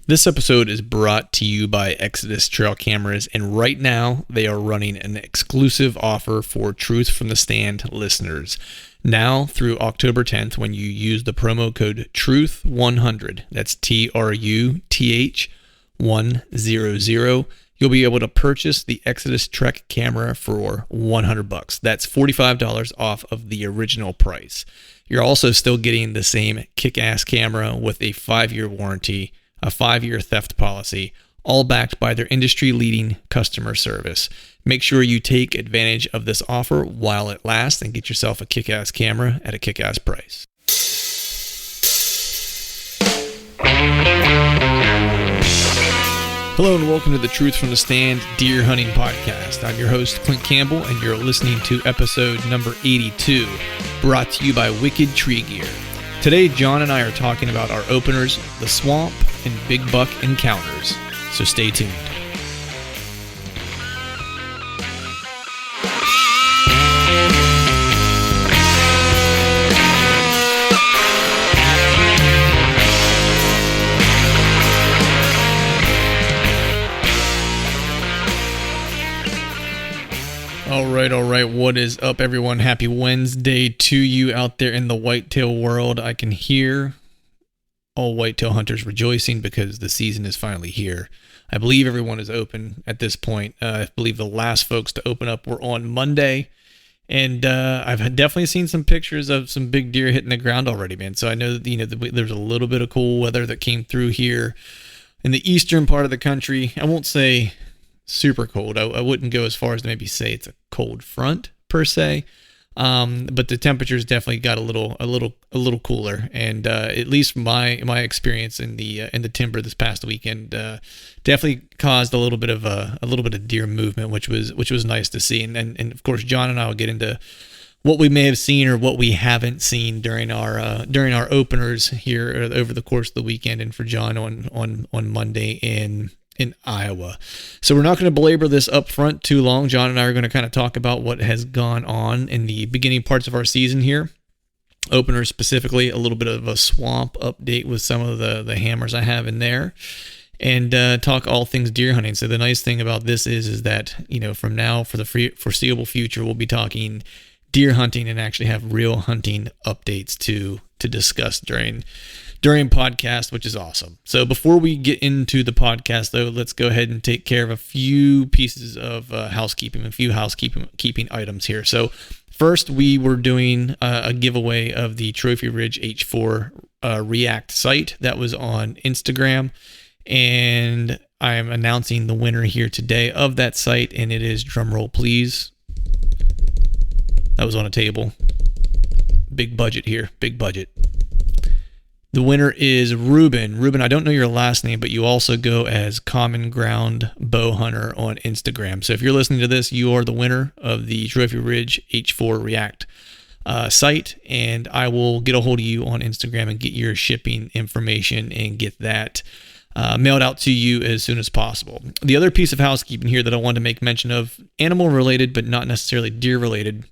This episode is brought to you by Exodus Trail Cameras, and right now they are running an exclusive offer for Truth from the Stand listeners. Now through October 10th, when you use the promo code TRUTH100, that's TRUTH 100, you'll be able to purchase the Exodus Trek camera for $100. That's $45 off of the original price. You're also still getting the same kick-ass camera with a 5-year warranty, a 5-year theft policy, all backed by their industry-leading customer service. Make sure you take advantage of this offer while it lasts and get yourself a kick-ass camera at a kick-ass price. Hello and welcome to the Truth from the Stand Deer Hunting Podcast. I'm your host, Clint Campbell, and you're listening to episode number 82, brought to you by Wicked Tree Gear. Today, John and I are talking about our openers, the swamp, and big buck encounters. So stay tuned. All right. What is up, everyone? Happy Wednesday to you out there in the whitetail world. I can hear all whitetail hunters rejoicing because the season is finally here. I believe everyone is open at this point. I believe the last folks to open up were on Monday, and I've definitely seen some pictures of some big deer hitting the ground already, man. So I know that, there's a little bit of cool weather that came through here in the eastern part of the country. I won't say super cold. I wouldn't go as far as to maybe say it's a cold front per se, but the temperatures definitely got a little cooler, and at least my experience in the timber this past weekend definitely caused a little bit of deer movement, which was nice to see. And of course, John and I will get into what we may have seen or what we haven't seen during our openers here over the course of the weekend, and for John on Monday in Iowa. So we're not going to belabor this up front too long. John and I are going to kind of talk about what has gone on in the beginning parts of our season here. Openers specifically, a little bit of a swamp update with some of the hammers I have in there, and talk all things deer hunting. So the nice thing about this is that, from now for the foreseeable future, we'll be talking deer hunting and actually have real hunting updates to discuss during podcast, which is awesome. So before we get into the podcast, though, let's go ahead and take care of a few pieces of housekeeping items here. So first, we were doing a giveaway of the Trophy Ridge H4 React sight that was on Instagram, and I am announcing the winner here today of that sight, and it is, drumroll please, that was on a table. Big budget here, big budget. The winner is Ruben. Ruben, I don't know your last name, but you also go as Common Ground Bow Hunter on Instagram. So if you're listening to this, you are the winner of the Trophy Ridge H4 React site, and I will get a hold of you on Instagram and get your shipping information and get that mailed out to you as soon as possible. The other piece of housekeeping here that I wanted to make mention of, animal related but not necessarily deer related,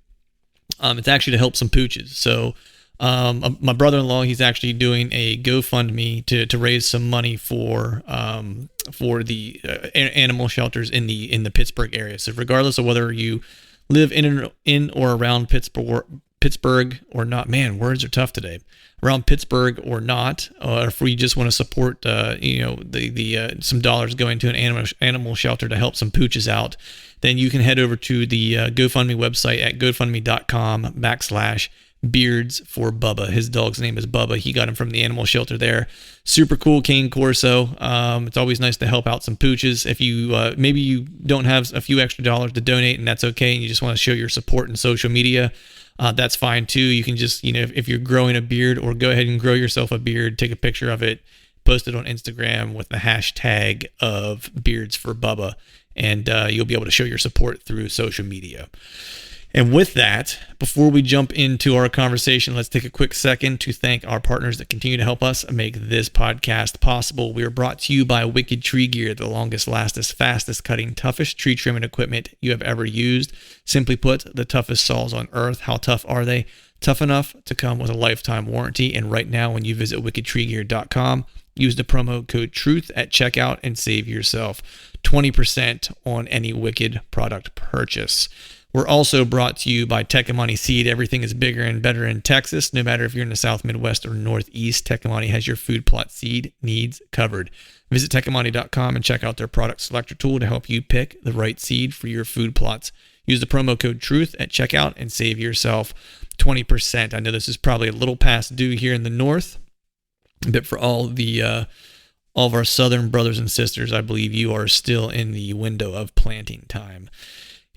it's actually to help some pooches. So my brother-in-law, he's actually doing a GoFundMe to raise some money for the animal shelters in the Pittsburgh area. So regardless of whether you live in or around Pittsburgh or not, man, words are tough today. Around Pittsburgh or not, or if we just want to support, some dollars going to an animal shelter to help some pooches out, then you can head over to the GoFundMe website at gofundme.com/Beards for Bubba. His dog's name is Bubba. He got him from the animal shelter there. Super cool cane corso. It's always nice to help out some pooches. If you maybe you don't have a few extra dollars to donate, and that's okay, and you just want to show your support in social media, that's fine too. You can just, if you're growing a beard, or go ahead and grow yourself a beard, take a picture of it, post it on Instagram with the hashtag of Beards for Bubba, and you'll be able to show your support through social media. And with that, before we jump into our conversation, let's take a quick second to thank our partners that continue to help us make this podcast possible. We are brought to you by Wicked Tree Gear, the longest, fastest cutting, toughest tree trimming equipment you have ever used. Simply put, the toughest saws on earth. How tough are they? Tough enough to come with a lifetime warranty. And right now, when you visit wickedtreegear.com, Use the promo code TRUTH at checkout and save yourself 20% on any Wicked product purchase. We're also brought to you by Tecomate Seed. Everything is bigger and better in Texas. No matter if you're in the South, Midwest, or Northeast, Tecomate has your food plot seed needs covered. Visit Tecomate.com and check out their product selector tool to help you pick the right seed for your food plots. Use the promo code TRUTH at checkout and save yourself 20%. I know this is probably a little past due here in the North, but for all of our Southern brothers and sisters, I believe you are still in the window of planting time.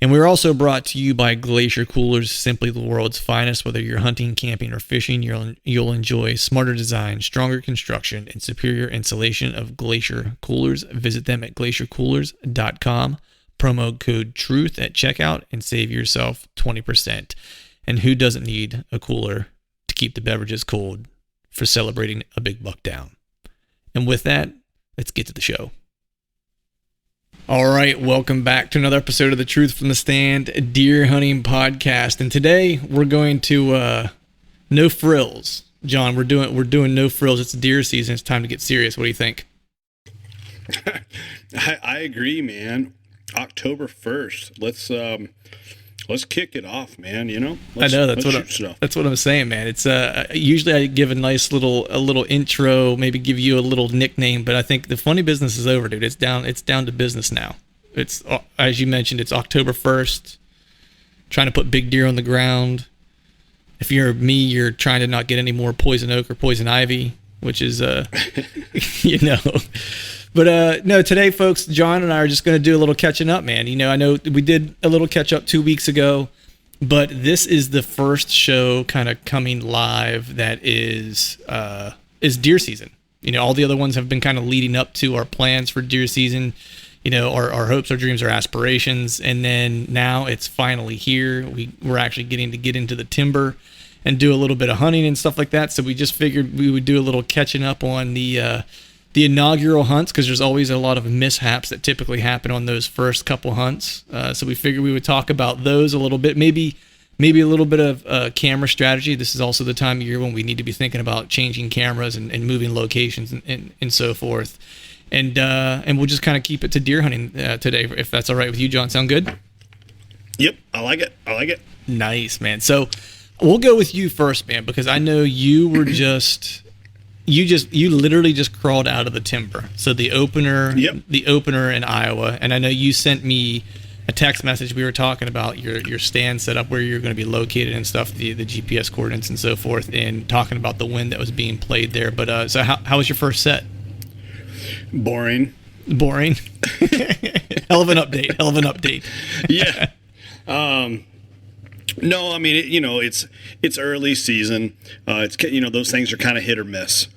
And we're also brought to you by Glacier Coolers, simply the world's finest. Whether you're hunting, camping, or fishing, you'll enjoy smarter design, stronger construction, and superior insulation of Glacier Coolers. Visit them at glaciercoolers.com. Promo code TRUTH at checkout and save yourself 20%. And who doesn't need a cooler to keep the beverages cold for celebrating a big buck down? And with that, let's get to the show. All right, welcome back to another episode of the Truth from the Stand Deer Hunting Podcast. And today we're going to no frills. John, we're doing no frills. It's deer season. It's time to get serious. What do you think? I agree, man. October 1st. Let's kick it off, man. You know, I know that's what I'm saying, man. It's usually I give a nice little intro, maybe give you a little nickname, but I think the funny business is over, dude. It's down to business now. It's, as you mentioned, it's October 1st. Trying to put big deer on the ground. If you're me, you're trying to not get any more poison oak or poison ivy, which is you know. But no, today, folks, John and I are just going to do a little catching up, man. You know, I know we did a little catch up 2 weeks ago, but this is the first show kind of coming live that is deer season. You know, all the other ones have been kind of leading up to our plans for deer season. You know, our hopes, our dreams, our aspirations, and then now it's finally here. We're actually getting to get into the timber and do a little bit of hunting and stuff like that. So we just figured we would do a little catching up on the inaugural hunts, because there's always a lot of mishaps that typically happen on those first couple hunts. So we figured we would talk about those a little bit, maybe a little bit of camera strategy. This is also the time of year when we need to be thinking about changing cameras and moving locations and so forth. And we'll just kind of keep it to deer hunting today, if that's all right with you, John. Sound good? Yep, I like it. Nice, man. So we'll go with you first, man, because I know you were you literally just crawled out of the timber. So the opener in Iowa, and I know you sent me a text message. We were talking about your stand setup, where you're going to be located and stuff, the GPS coordinates and so forth, and talking about the wind that was being played there. But so how was your first set? Boring. Hell of an update. Yeah. No, I mean, it's early season. It's those things are kind of hit or miss.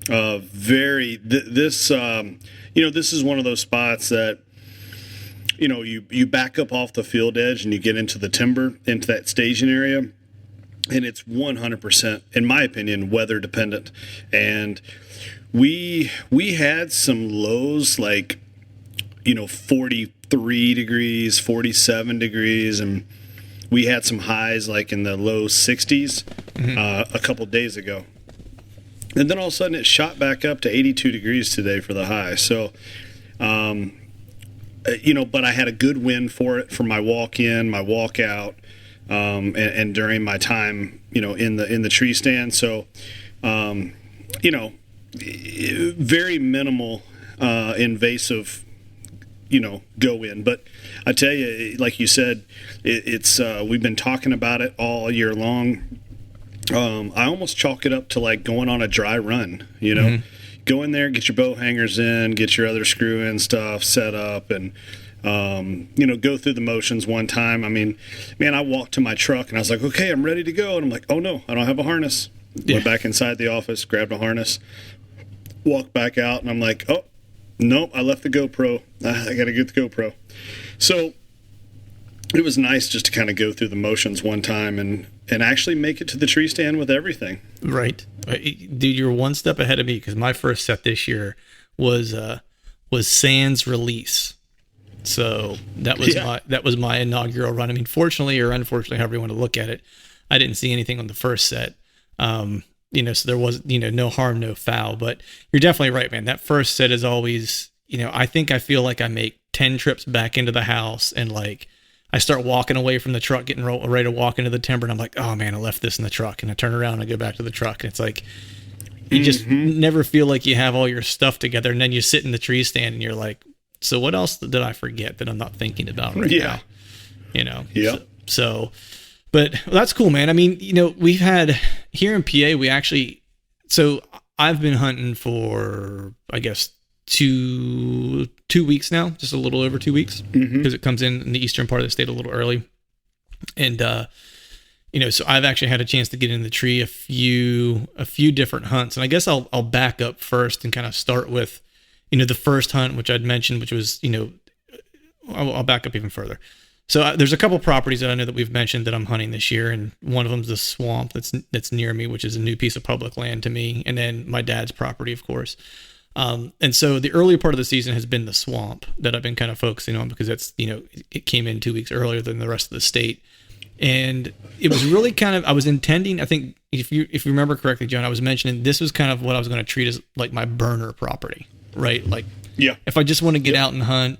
This is one of those spots that, you back up off the field edge and you get into the timber, into that staging area, and it's 100%, in my opinion, weather dependent. And we had some lows like, 43 degrees, 47 degrees, and we had some highs like in the low 60s a couple days ago. And then all of a sudden it shot back up to 82 degrees today for the high. So, but I had a good wind for it, for my walk in, my walk out, and during my time, in the tree stand. So, very minimal invasive, go in. But I tell you, like you said, it's we've been talking about it all year long. I almost chalk it up to like going on a dry run, Go in there, get your bow hangers in, get your other screw in stuff set up, and go through the motions one time. I mean, man, I walked to my truck and I was like, okay, I'm ready to go. And I'm like, oh no, I don't have a harness. Yeah. Went back inside the office, grabbed a harness, walked back out, and I'm like, oh, nope, I left the GoPro. I got to get the GoPro. So it was nice just to kind of go through the motions one time and actually make it to the tree stand with everything. Right. Dude, you're one step ahead of me, because my first set this year was Sans Release. So that was my inaugural run. I mean, fortunately or unfortunately, however you want to look at it, I didn't see anything on the first set. So there was, no harm, no foul. But you're definitely right, man. That first set is always, I feel like I make 10 trips back into the house, and like I start walking away from the truck, getting ready to walk into the timber, and I'm like, oh man, I left this in the truck. And I turn around and I go back to the truck, and it's like, you just never feel like you have all your stuff together. And then you sit in the tree stand and you're like, so what else did I forget that I'm not thinking about right now? Yeah. So, but that's cool, man. I mean, we've had here in PA, so I've been hunting for, I guess, two weeks now, just a little over 2 weeks, because it comes in the eastern part of the state a little early. And, so I've actually had a chance to get in the tree a few different hunts. And I guess I'll back up first and kind of start with, the first hunt, which I'd mentioned, which was, I'll back up even further. So there's a couple properties that I know that we've mentioned that I'm hunting this year, and one of them's the swamp that's near me, which is a new piece of public land to me, and then my dad's property, of course. And so the earlier part of the season has been the swamp that I've been kind of focusing on, because that's, it came in 2 weeks earlier than the rest of the state. And it was really I was intending, I think if you remember correctly, John, I was mentioning this was kind of what I was going to treat as like my burner property, right? Like, yeah, if I just want to get out and hunt,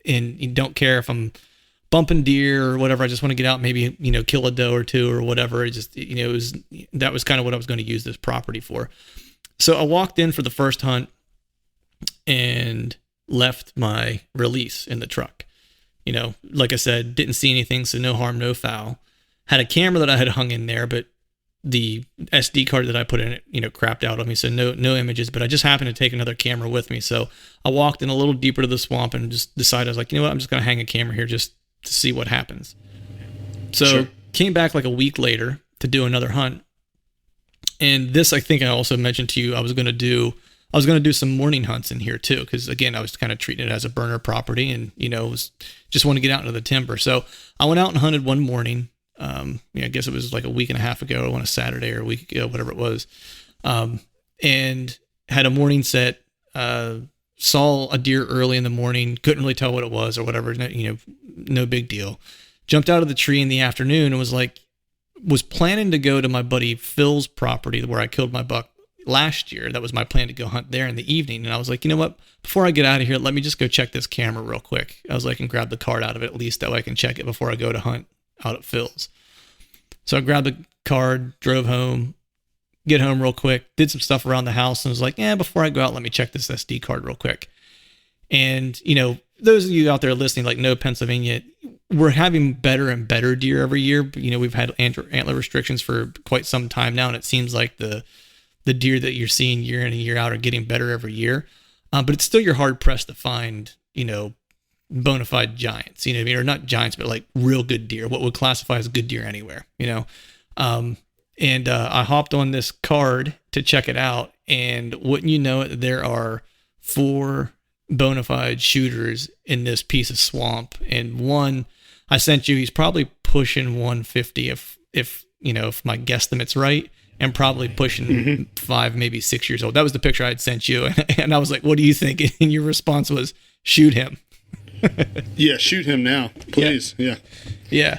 and you don't care if I'm bumping deer or whatever, I just want to get out, maybe, kill a doe or two or whatever. It just, that was kind of what I was going to use this property for. So I walked in for the first hunt and left my release in the truck. Like I said, didn't see anything, so no harm, no foul. Had a camera that I had hung in there, but the SD card that I put in it, crapped out on me, so no images. But I just happened to take another camera with me, so I walked in a little deeper to the swamp and just decided, I was like, you know what, I'm just going to hang a camera here just to see what happens. So Came back like a week later to do another hunt. And this, I think I also mentioned to you, I was going to do some morning hunts in here too, because again, I was kind of treating it as a burner property, and just want to get out into the timber. So I went out and hunted one morning. I guess it was like a week and a half ago, on a Saturday or a week ago, whatever it was, and had a morning set. Saw a deer early in the morning, couldn't really tell what it was or whatever. No big deal. Jumped out of the tree in the afternoon and was planning to go to my buddy Phil's property where I killed my buck last year. That was my plan, to go hunt there in the evening. And I was like, you know what, before I get out of here, let me just go check this camera real quick. I was like, and grab the card out of it, at least that way I can check it before I go to hunt out at Phil's. So I grabbed the card, drove home, get home real quick, did some stuff around the house, and was like, before I go out, let me check this SD card real quick. And, those of you out there listening, like, know Pennsylvania, we're having better and better deer every year. We've had antler restrictions for quite some time now, and it seems like the deer that you're seeing year in and year out are getting better every year. But it's still, you're hard pressed to find, bona fide giants, or not giants, but like real good deer, what would classify as good deer anywhere, And I hopped on this card to check it out, and wouldn't you know it, there are 4 bona fide shooters in this piece of swamp, and one I sent you, he's probably pushing 150 if my guesstimate's right, and probably pushing 5, maybe 6 years old. That was the picture I had sent you, and I was like, what do you think? And your response was, shoot him. Yeah, shoot him now, please. Yeah.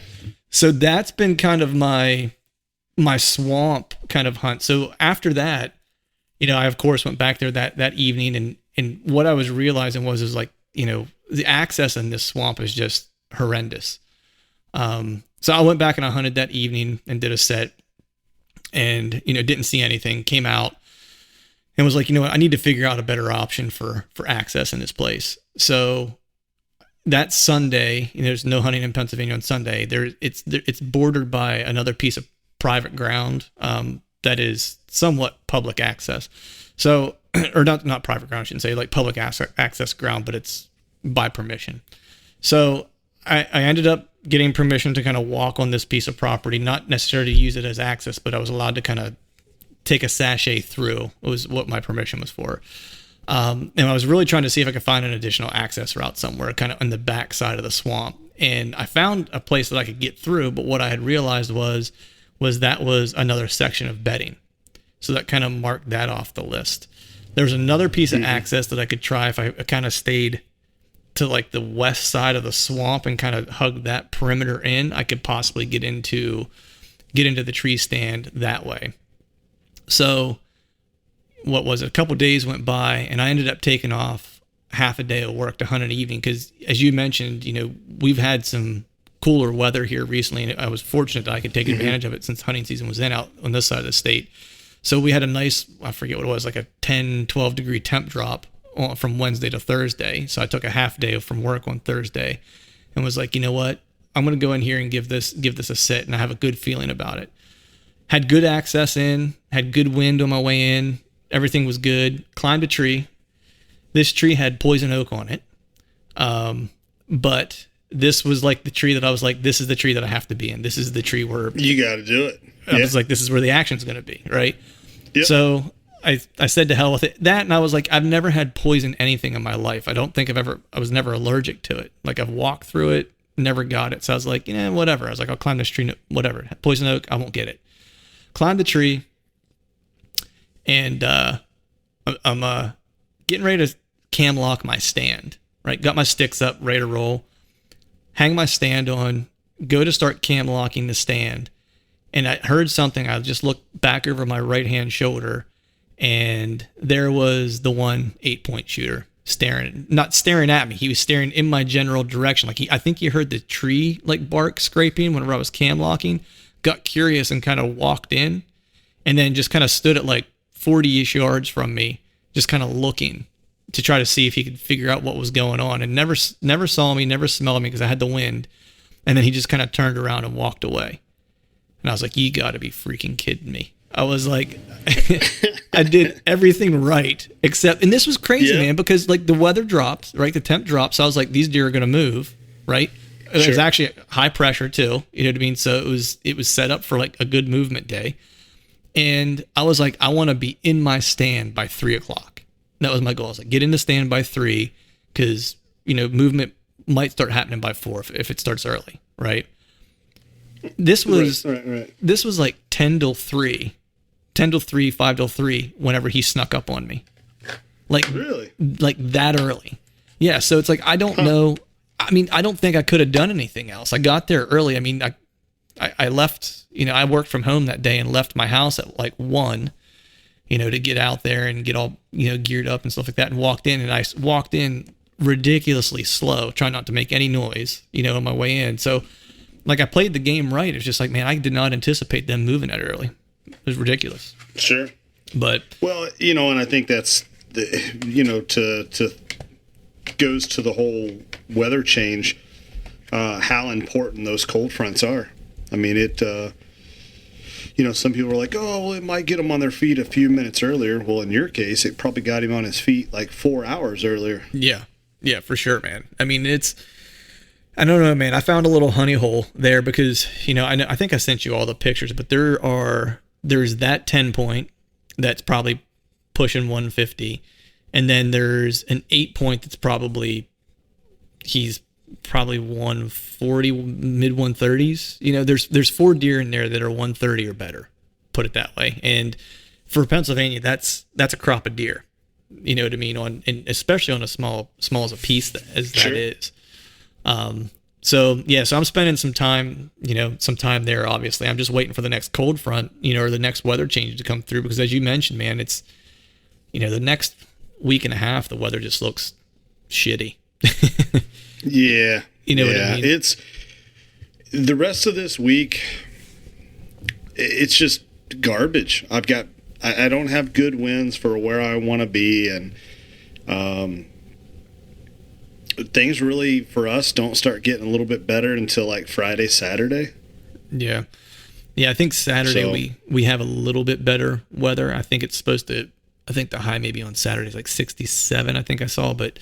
So that's been kind of my swamp kind of hunt. So after that, I of course went back there that evening, and what I was realizing was like, the access in this swamp is just horrendous. So I went back and I hunted that evening and did a set, and didn't see anything. Came out and was like, what, I need to figure out a better option for access in this place. So that Sunday, there's no hunting in Pennsylvania on Sunday. It's bordered by another piece of private ground that is somewhat public access. So, or not private ground, I shouldn't say, like public access ground, but it's by permission. So I ended up getting permission to kind of walk on this piece of property, not necessarily to use it as access, but I was allowed to kind of take a sachet through. It was what my permission was for. And I was really trying to see if I could find an additional access route somewhere, kind of on the back side of the swamp. And I found a place that I could get through, but what I had realized was that was another section of bedding. So that kind of marked that off the list. There was another piece of access that I could try if I kind of stayed to like the west side of the swamp and kind of hug that perimeter in. I could possibly get into the tree stand that way. So what was it? A couple days went by, and I ended up taking off half a day of work to hunt in the evening because, as you mentioned, we've had some cooler weather here recently, and I was fortunate that I could take advantage of it since hunting season was in out on this side of the state. So we had a nice, I forget what it was, like a 10, 12 degree temp drop from Wednesday to Thursday. So I took a half day from work on Thursday and was like, you know what? I'm going to go in here and give this a sit, and I have a good feeling about it. Had good access in, had good wind on my way in. Everything was good. Climbed a tree. This tree had poison oak on it. But this was like the tree that I was like, this is the tree that I have to be in. This is the tree where you got to do it. I was like, this is where the action's going to be, right? Yep. So I said to hell with it. That, and I was like, I've never had poison anything in my life. I don't think I was never allergic to it. Like, I've walked through it, never got it. So I was like, whatever. I was like, I'll climb this tree, whatever. Poison oak, I won't get it. Climbed the tree, and I'm getting ready to cam lock my stand, right? Got my sticks up, ready to roll. Hang my stand on, go to start cam locking the stand. And I heard something. I just looked back over my right-hand shoulder, and there was the one 8-point shooter not staring at me. He was staring in my general direction. Like, I think he heard the tree like bark scraping whenever I was cam locking, got curious and kind of walked in, and then just kind of stood at like 40-ish yards from me, just kind of looking to try to see if he could figure out what was going on, and never saw me, never smelled me because I had the wind. And then he just kind of turned around and walked away. And I was like, you got to be freaking kidding me. I was like, I did everything right except, and this was crazy, man, because like the weather dropped, right? The temp dropped. So I was like, these deer are going to move, right? Sure. It was actually high pressure too. You know what I mean? So it was set up for like a good movement day. And I was like, I want to be in my stand by 3:00. That was my goal. I was like, get in the stand by 3, because, movement might start happening by 4 if it starts early, right? This was right. This was like 10 till 3, 5 till 3 whenever he snuck up on me. Like, really? Like that early. Yeah, so it's like, I don't know. I mean, I don't think I could have done anything else. I got there early. I mean, I left, I worked from home that day and left my house at like 1, to get out there and get all, geared up and stuff like that, and walked in, and I walked in ridiculously slow, trying not to make any noise, on my way in. So, like, I played the game right. It's just like, man, I did not anticipate them moving that early. It was ridiculous. Sure. But, well, and I think that's to goes to the whole weather change, how important those cold fronts are. I mean, it, some people are like, oh, well, it might get them on their feet a few minutes earlier. Well, in your case, it probably got him on his feet like 4 hours earlier. Yeah. Yeah, for sure, man. I mean, I don't know, man. I found a little honey hole there because, I think I sent you all the pictures, but there's that 10-point that's probably pushing 150. And then there's an 8-point that's he's probably 140, mid 130s. There's 4 deer in there that are 130 or better, put it that way. And for Pennsylvania, that's a crop of deer. You know what I mean? And especially on a small as a piece as that is. So I'm spending some time there. Obviously, I'm just waiting for the next cold front, or the next weather change to come through, because as you mentioned, man, it's, the next week and a half, the weather just looks shitty. Yeah. You know what I mean? It's the rest of this week. It's just garbage. I don't have good winds for where I want to be. And, things really for us don't start getting a little bit better until like Friday, Saturday. Yeah. I think Saturday we have a little bit better weather. I think the high maybe on Saturday is like 67, I think I saw, but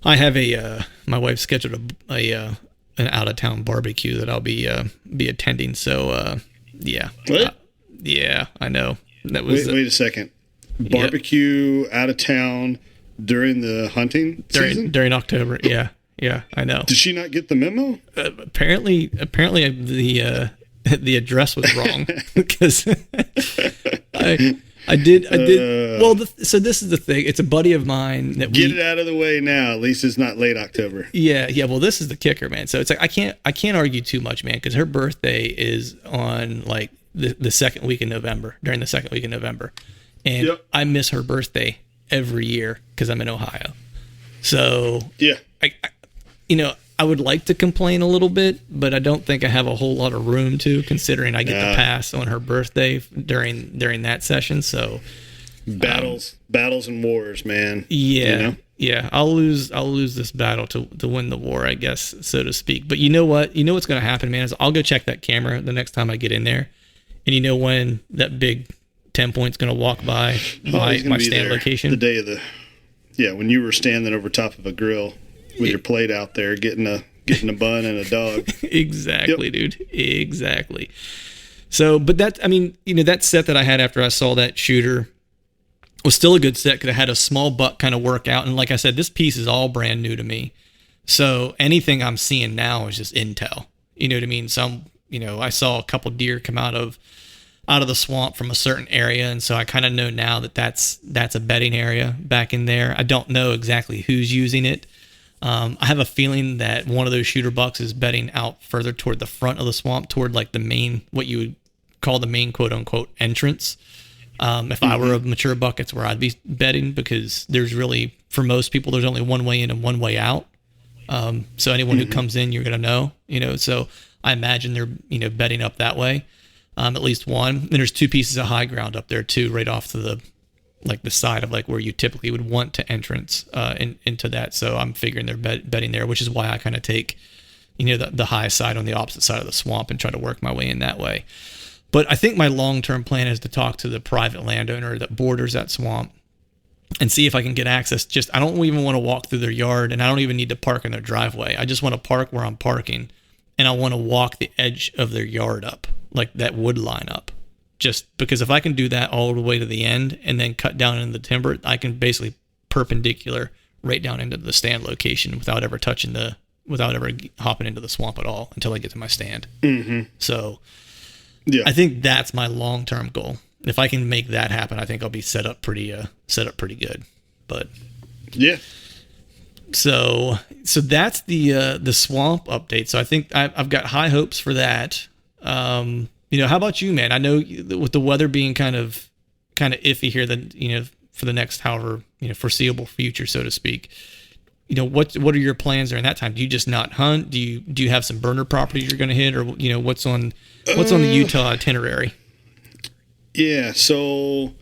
I have my wife scheduled an out of town barbecue that I'll be attending. So yeah. What? Yeah, I know. That was wait a second. Barbecue out of town during the hunting season? During October. Yeah, I know. Did she not get the memo? Apparently the address was wrong because I did. Well, so this is the thing. It's a buddy of mine that get it out of the way now. At least it's not late October. Yeah. Well, this is the kicker, man. So it's like I can't argue too much, man, because her birthday is on like the second week in November, during the second week in November. And Yep. I miss her birthday every year because I'm in Ohio. So, Yeah. I would like to complain a little bit, but I don't think I have a whole lot of room to, considering I get the pass on her birthday during that session. So Battles and wars, man. yeah, You know? yeah, I'll lose this battle to win the war, I guess, so to speak. But you know what? You know what's going to happen, man, is I'll go check that camera the next time I get in there, and you know when that big 10 point's going to walk by He's gonna my be stand there location. the day of when you were standing over top of a grill with your plate out there, getting a bun and a dog. Exactly, dude. Exactly. So, but that set that I had after I saw that shooter was still a good set because I had a small buck kind of work out. And like I said, this piece is all brand new to me. So anything I'm seeing now is just intel. You know what I mean? I saw a couple deer come out of the swamp from a certain area, and so I kind of know now that that's a bedding area back in there. I don't know exactly who's using it. I have a feeling that one of those shooter bucks is bedding out further toward the front of the swamp, toward like the main, what you would call the main quote unquote entrance. If I were a mature buck, it's where I'd be bedding, because there's really, for most people, there's only one way in and one way out. So anyone who comes in, you're going to know, so I imagine they're, bedding up that way. At least one. And there's two pieces of high ground up there too, right off to the side of like where you typically would want to entrance into that. So I'm figuring they're bedding there, which is why I kind of take, the high side on the opposite side of the swamp and try to work my way in that way. But I think my long-term plan is to talk to the private landowner that borders that swamp and see if I can get access. I don't even want to walk through their yard, and I don't even need to park in their driveway. I just want to park where I'm parking, and I want to walk the edge of their yard up, like that wood line up. Just because if I can do that all the way to the end and then cut down into the timber, I can basically perpendicular right down into the stand location without ever hopping into the swamp at all until I get to my stand. Mm-hmm. So yeah, I think that's my long-term goal. If I can make that happen, I think I'll be set up pretty good. But yeah. So that's the swamp update. So I think I've got high hopes for that. How about you, man? I know with the weather being kind of iffy here, that for the next however foreseeable future, so to speak. What are your plans during that time? Do you just not hunt? Do you have some burner properties you're going to hit, or what's on the Utah itinerary? Yeah, so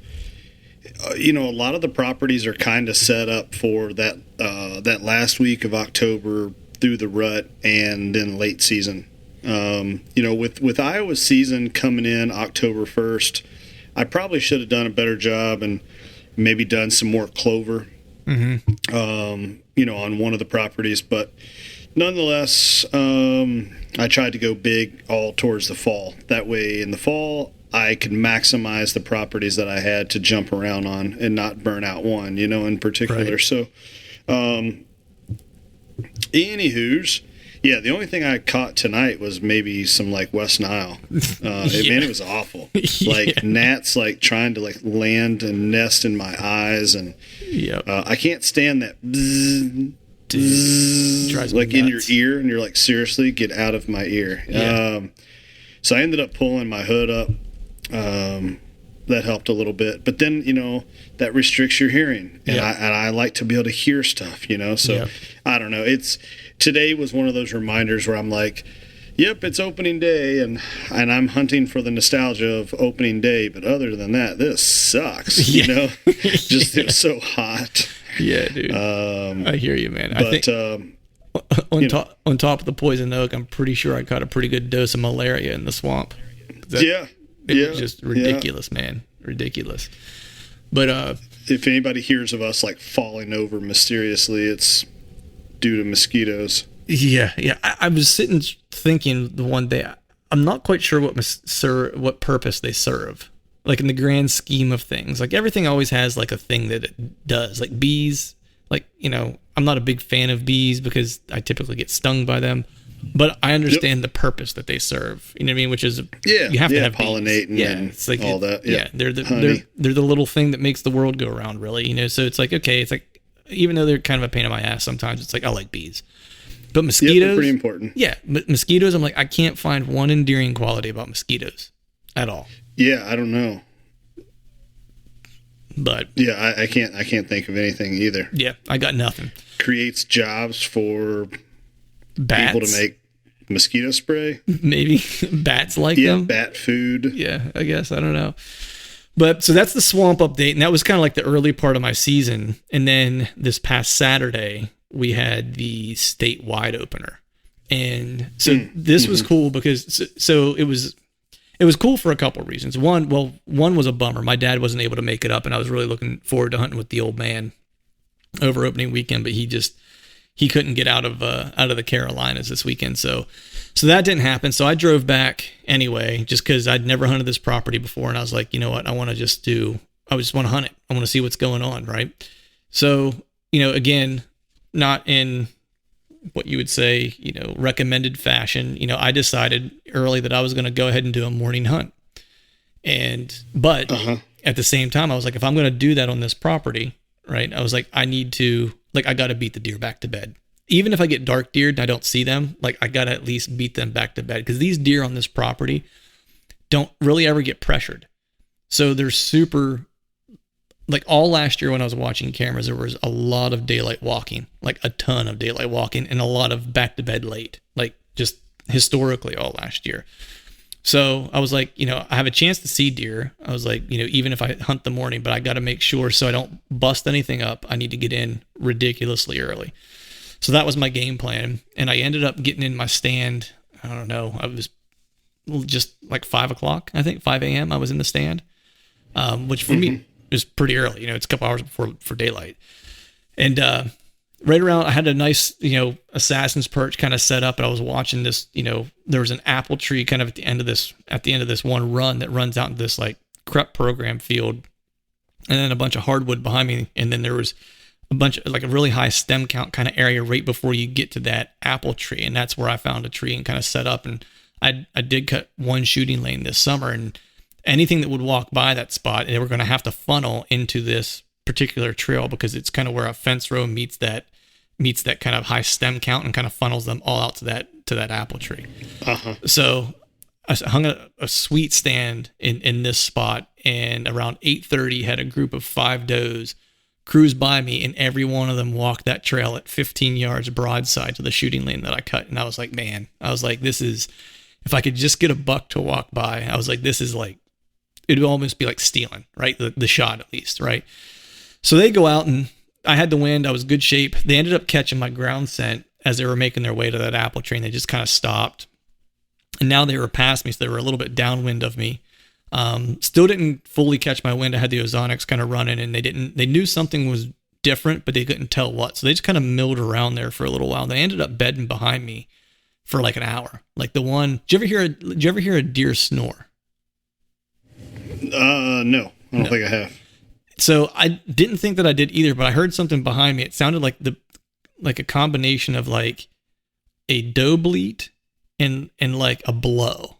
a lot of the properties are kind of set up for that last week of October through the rut and then late season. With Iowa's season coming in October 1st, I probably should have done a better job and maybe done some more clover, on one of the properties. But nonetheless, I tried to go big all towards the fall. That way in the fall, I could maximize the properties that I had to jump around on and not burn out one, in particular. Right. So, anywho's, yeah, the only thing I caught tonight was maybe some West Nile. Man, it was awful. Gnats trying to land and nest in my eyes, and I can't stand that bzzz, bzzz, in your ear, and you're seriously, get out of my ear. Yeah. So I ended up pulling my hood up. That helped a little bit, but then that restricts your hearing, and I like to be able to hear stuff, So I don't know. Today was one of those reminders where I'm like, yep, it's opening day, and I'm hunting for the nostalgia of opening day. But other than that, this sucks. Just it was so hot. Yeah, dude. I hear you, man. But I think on top of the poison oak, I'm pretty sure I caught a pretty good dose of malaria in the swamp. It was just ridiculous, man. Ridiculous. But if anybody hears of us falling over mysteriously, it's due to mosquitoes. Yeah. I was sitting thinking the one day, I'm not quite sure what purpose they serve. In the grand scheme of things, everything always has a thing that it does. Bees, I'm not a big fan of bees because I typically get stung by them. But I understand the purpose that they serve. You know what I mean? Which is you have to have pollinating bees. and all that. Yeah, they're the little thing that makes the world go around, really. So it's okay. It's even though they're kind of a pain in my ass sometimes, it's I like bees. But mosquitoes, they're pretty important. Yeah, mosquitoes. I'm I can't find one endearing quality about mosquitoes. at all. Yeah, I don't know. But yeah, I can't think of anything either. Yeah, I got nothing. Creates jobs for Bats? people to make mosquito spray. Maybe bats like Yeah, them. bat food. Yeah, I guess. I don't know. But so that's the swamp update. And that was kind of like the early part of my season. And then this past Saturday, we had the statewide opener. And so this was cool because so it was cool for a couple of reasons. One was a bummer. My dad wasn't able to make it up, and I was really looking forward to hunting with the old man over opening weekend, but he couldn't get out of the Carolinas this weekend. So that didn't happen. So I drove back anyway, just because I'd never hunted this property before, and I was like, you know what, I just want to hunt it. I want to see what's going on, right? So, again, not in what you would say, recommended fashion. I decided early that I was going to go ahead and do a morning hunt. But at the same time, I was like, if I'm going to do that on this property, right? I was like, I got to beat the deer back to bed. Even if I get dark deered and I don't see them, I got to at least beat them back to bed, because these deer on this property don't really ever get pressured. So they're super, all last year when I was watching cameras, there was a lot of daylight walking, a ton of daylight walking, and a lot of back to bed late, just historically all last year. So I was like, I have a chance to see deer. I was like, even if I hunt the morning, but I got to make sure so I don't bust anything up, I need to get in ridiculously early. So that was my game plan. And I ended up getting in my stand. I don't know. I was just 5 o'clock, I think 5 a.m. I was in the stand, which for me is pretty early. It's a couple hours before daylight. And right around, I had a nice, assassin's perch kind of set up, and I was watching this. There was an apple tree kind of at the end of this one run that runs out into this CREP program field, and then a bunch of hardwood behind me, and then there was a bunch of a really high stem count kind of area right before you get to that apple tree, and that's where I found a tree and kind of set up. And I did cut one shooting lane this summer, and anything that would walk by that spot, they were going to have to funnel into this particular trail, because it's kind of where a fence row meets that kind of high stem count and kind of funnels them all out to that apple tree. So I hung a sweet stand in this spot, and around 8:30 had a group of 5 does cruise by me, and every one of them walked that trail at 15 yards broadside to the shooting lane that I cut. And I was like, man, this is, if I could just get a buck to walk by, I was like, this is it would almost be like stealing, right? The shot at least, right? So they go out, and I had the wind. I was in good shape. They ended up catching my ground scent as they were making their way to that apple tree, and they just kind of stopped. And now they were past me, so they were a little bit downwind of me. Still didn't fully catch my wind. I had the Ozonics kind of running, and they knew something was different, but they couldn't tell what. So they just kind of milled around there for a little while. They ended up bedding behind me for an hour. Did you ever hear a deer snore? No, I don't think I have. So I didn't think that I did either, but I heard something behind me. It sounded like a combination of a doe bleat and a blow,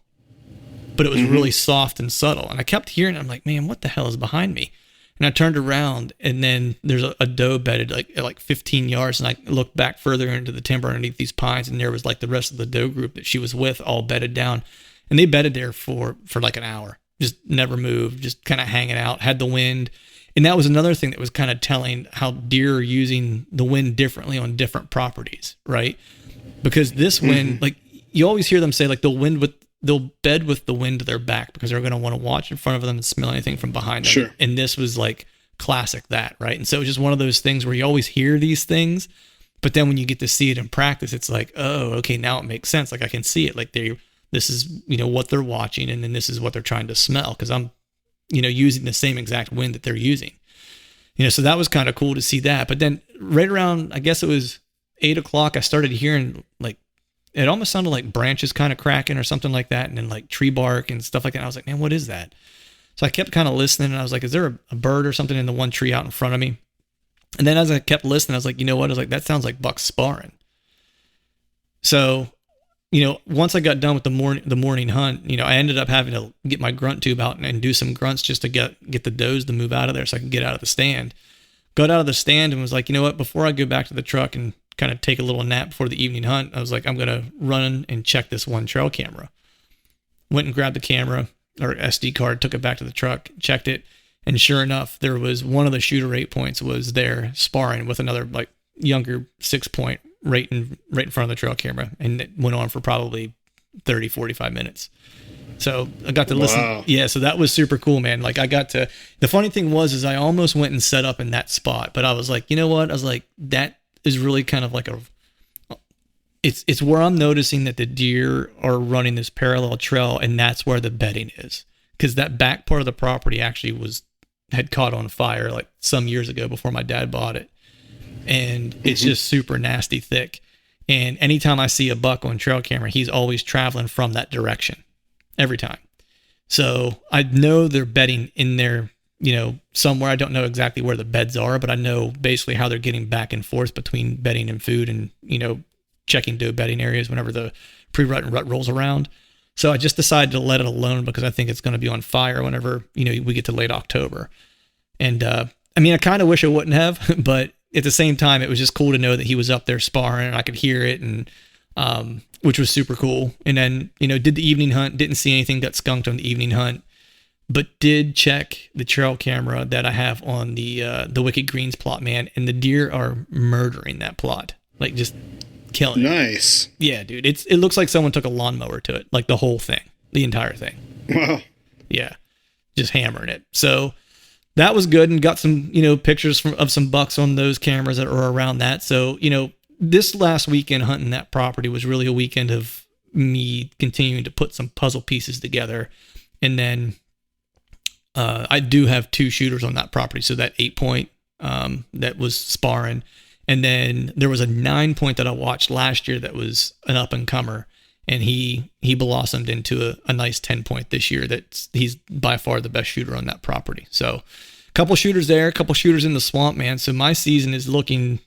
but it was really soft and subtle. And I kept hearing it. I'm like, man, what the hell is behind me? And I turned around, and then there's a doe bedded at 15 yards. And I looked back further into the timber underneath these pines, and there was the rest of the doe group that she was with all bedded down. And they bedded there for an hour, just never moved, just kind of hanging out, had the wind. And that was another thing that was kind of telling how deer are using the wind differently on different properties, right? Because this wind, you always hear them say they'll bed with the wind to their back, because they're going to want to watch in front of them and smell anything from behind them. Sure. And this was classic that, right? And so it was just one of those things where you always hear these things, but then when you get to see it in practice, it's oh, okay, now it makes sense. I can see it. This is, what they're watching, and then this is what they're trying to smell, because I'm, using the same exact wind that they're using. So that was kind of cool to see that. But then right around, I guess it was 8 o'clock, I started hearing it almost sounded like branches kind of cracking or something like that, and then tree bark and stuff like that. And I was like, man, what is that? So I kept kind of listening, and I was like, is there a bird or something in the one tree out in front of me? And then as I kept listening, I was like, you know what? I was like, that sounds like bucks sparring. So, once I got done with the morning hunt, I ended up having to get my grunt tube out and do some grunts just to get the does to move out of there so I could get out of the stand. Got out of the stand and was like, you know what? Before I go back to the truck and kind of take a little nap before the evening hunt, I was like, I'm going to run and check this one trail camera. Went and grabbed the camera, or SD card, took it back to the truck, checked it, and sure enough, there was one of the shooter 8-points was there sparring with another like younger 6-point right in front of the trail camera, and it went on for probably 30, 45 minutes. So I got to listen. Wow. Yeah, so that was super cool, man. Like I got to, the funny thing was I almost went and set up in that spot, but I was like, you know what? I was like, that is really kind of like it's where I'm noticing that the deer are running this parallel trail, and that's where the bedding is. Because that back part of the property actually had caught on fire like some years ago before my dad bought it. And it's just super nasty thick. And anytime I see a buck on trail camera, he's always traveling from that direction. Every time. So I know they're bedding in there, somewhere. I don't know exactly where the beds are, but I know basically how they're getting back and forth between bedding and food and, checking doe bedding areas whenever the pre-rut and rut rolls around. So I just decided to let it alone because I think it's going to be on fire whenever, we get to late October. And, I kind of wish I wouldn't have, but at the same time, it was just cool to know that he was up there sparring and I could hear it, and, which was super cool. And then, did the evening hunt, didn't see anything, got skunked on the evening hunt, but did check the trail camera that I have on the Wicked Greens plot, man. And the deer are murdering that plot, like just killing it. Nice. Yeah, dude. It looks like someone took a lawnmower to it, like the whole thing, the entire thing. Wow. Yeah. Just hammering it. So that was good, and got some, pictures of some bucks on those cameras that are around that. So, this last weekend hunting that property was really a weekend of me continuing to put some puzzle pieces together. And then I do have 2 shooters on that property. So that 8-point that was sparring. And then there was a 9-point that I watched last year that was an up-and-comer. And he blossomed into a nice 10-point this year. He's by far the best shooter on that property. So a couple shooters there, a couple shooters in the swamp, man. So my season is looking,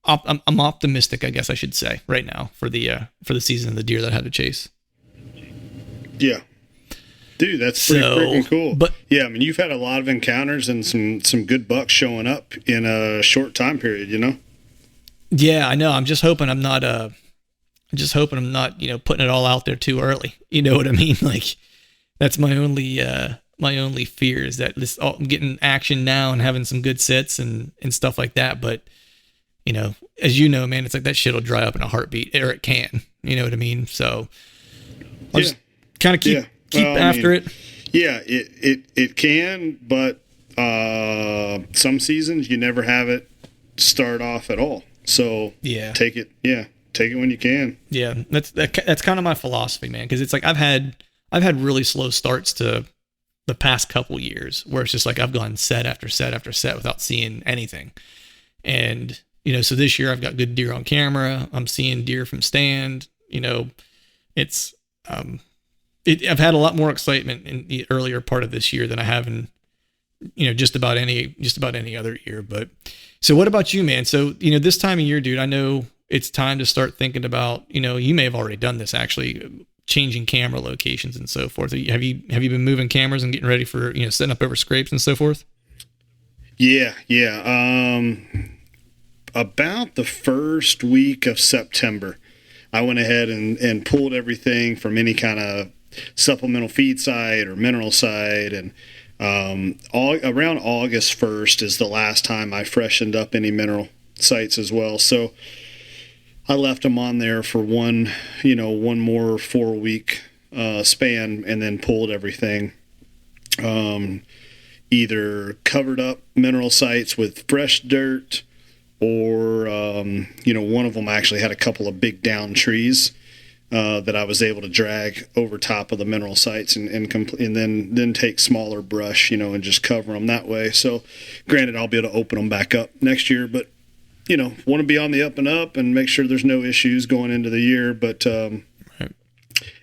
I'm optimistic, I guess I should say, right now for the season of the deer that I had to chase. Yeah, dude, that's pretty freaking cool. But yeah, you've had a lot of encounters and some good bucks showing up in a short time period. Yeah, I know. I'm just hoping I'm not putting it all out there too early. You know what I mean? Like that's my only fear is that I'm getting action now and having some good sits and stuff like that, but. As you know, man, it's like that shit will dry up in a heartbeat, or it can. You know what I mean? So I'll just kind of keep after it. Yeah, it can, but some seasons you never have it start off at all. So yeah, take it when you can. Yeah, that's kind of my philosophy, man. Because it's like I've had really slow starts to the past couple years where it's just like I've gone set after set after set without seeing anything, and. So this year I've got good deer on camera. I'm seeing deer from stand. It's I've had a lot more excitement in the earlier part of this year than I have in just about any other year. But so what about you, man? So this time of year, dude, I know it's time to start thinking about you may have already done this actually, changing camera locations and so forth. Have you been moving cameras and getting ready for setting up over scrapes and so forth? Yeah. About the first week of September, I went ahead and pulled everything from any kind of supplemental feed site or mineral site. And around August 1st is the last time I freshened up any mineral sites as well. So I left them on there for one more 4-week span, and then pulled everything. Either covered up mineral sites with fresh dirt, or one of them actually had a couple of big down trees that I was able to drag over top of the mineral sites and then take smaller brush, and just cover them that way. So granted, I'll be able to open them back up next year, but want to be on the up and up and make sure there's no issues going into the year. But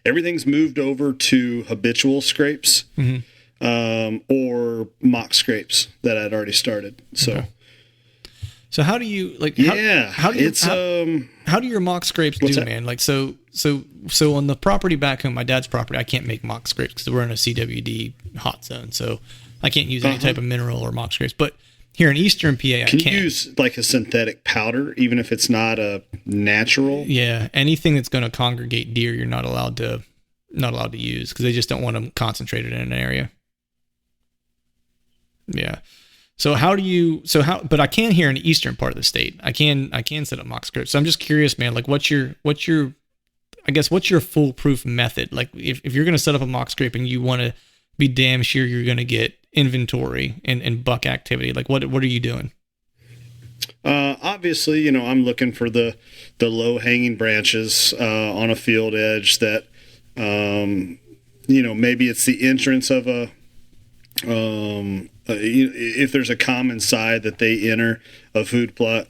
everything's moved over to habitual scrapes, or mock scrapes that I'd already started. So. Okay. So how do you how do your mock scrapes do, man? Like so on the property back home, my dad's property, I can't make mock scrapes because we're in a CWD hot zone, so I can't use any type of mineral or mock scrapes. But here in Eastern PA, I can. Can you use like a synthetic powder, even if it's not a natural? Yeah, anything that's going to congregate deer, you're not allowed to not allowed to use because they just don't want them concentrated in an area. Yeah. So but I can here in the eastern part of the state. I can set up mock scrapes. So I'm just curious, man, like what's your foolproof method? Like if you're going to set up a mock scrape and you want to be damn sure you're going to get inventory and buck activity, like what are you doing? Obviously, I'm looking for the low hanging branches on a field edge that, maybe it's the entrance of if there's a common side that they enter a food plot,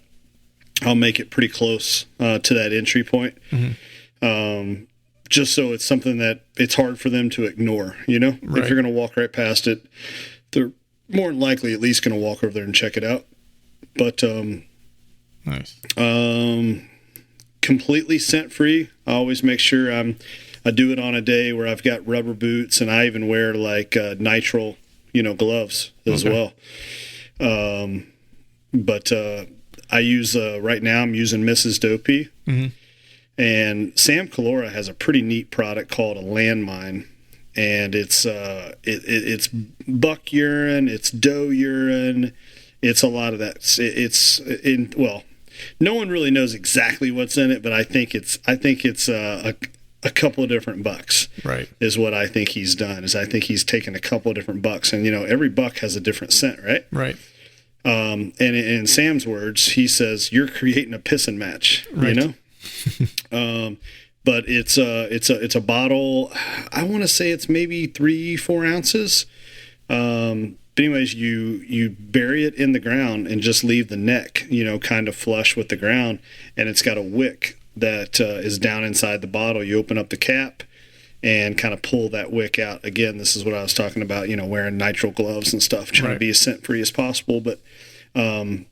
I'll make it pretty close to that entry point. Mm-hmm. Just so it's something that it's hard for them to ignore, Right. If you're going to walk right past it, they're more than likely at least going to walk over there and check it out. But nice. Completely scent free. I always make sure I do it on a day where I've got rubber boots, and I even wear like nitrile, gloves as well. But I use right now I'm using Mrs. Dopey, mm-hmm. and Sam Calora has a pretty neat product called a landmine. And it's it's buck urine, it's doe urine, it's a lot of that. No one really knows exactly what's in it, but I think it's a couple of different bucks. Right. Is what I think he's done. I think he's taken a couple of different bucks, and every buck has a different scent, right? Right. And in Sam's words, he says you're creating a pissing match. Right. But it's a bottle. I want to say it's maybe 3-4 ounces. But anyways, you bury it in the ground and just leave the neck, kind of flush with the ground, and it's got a wick that is down inside the bottle. You open up the cap and kind of pull that wick out. Again, this is what I was talking about, wearing nitrile gloves and stuff, trying to be as scent free as possible. But and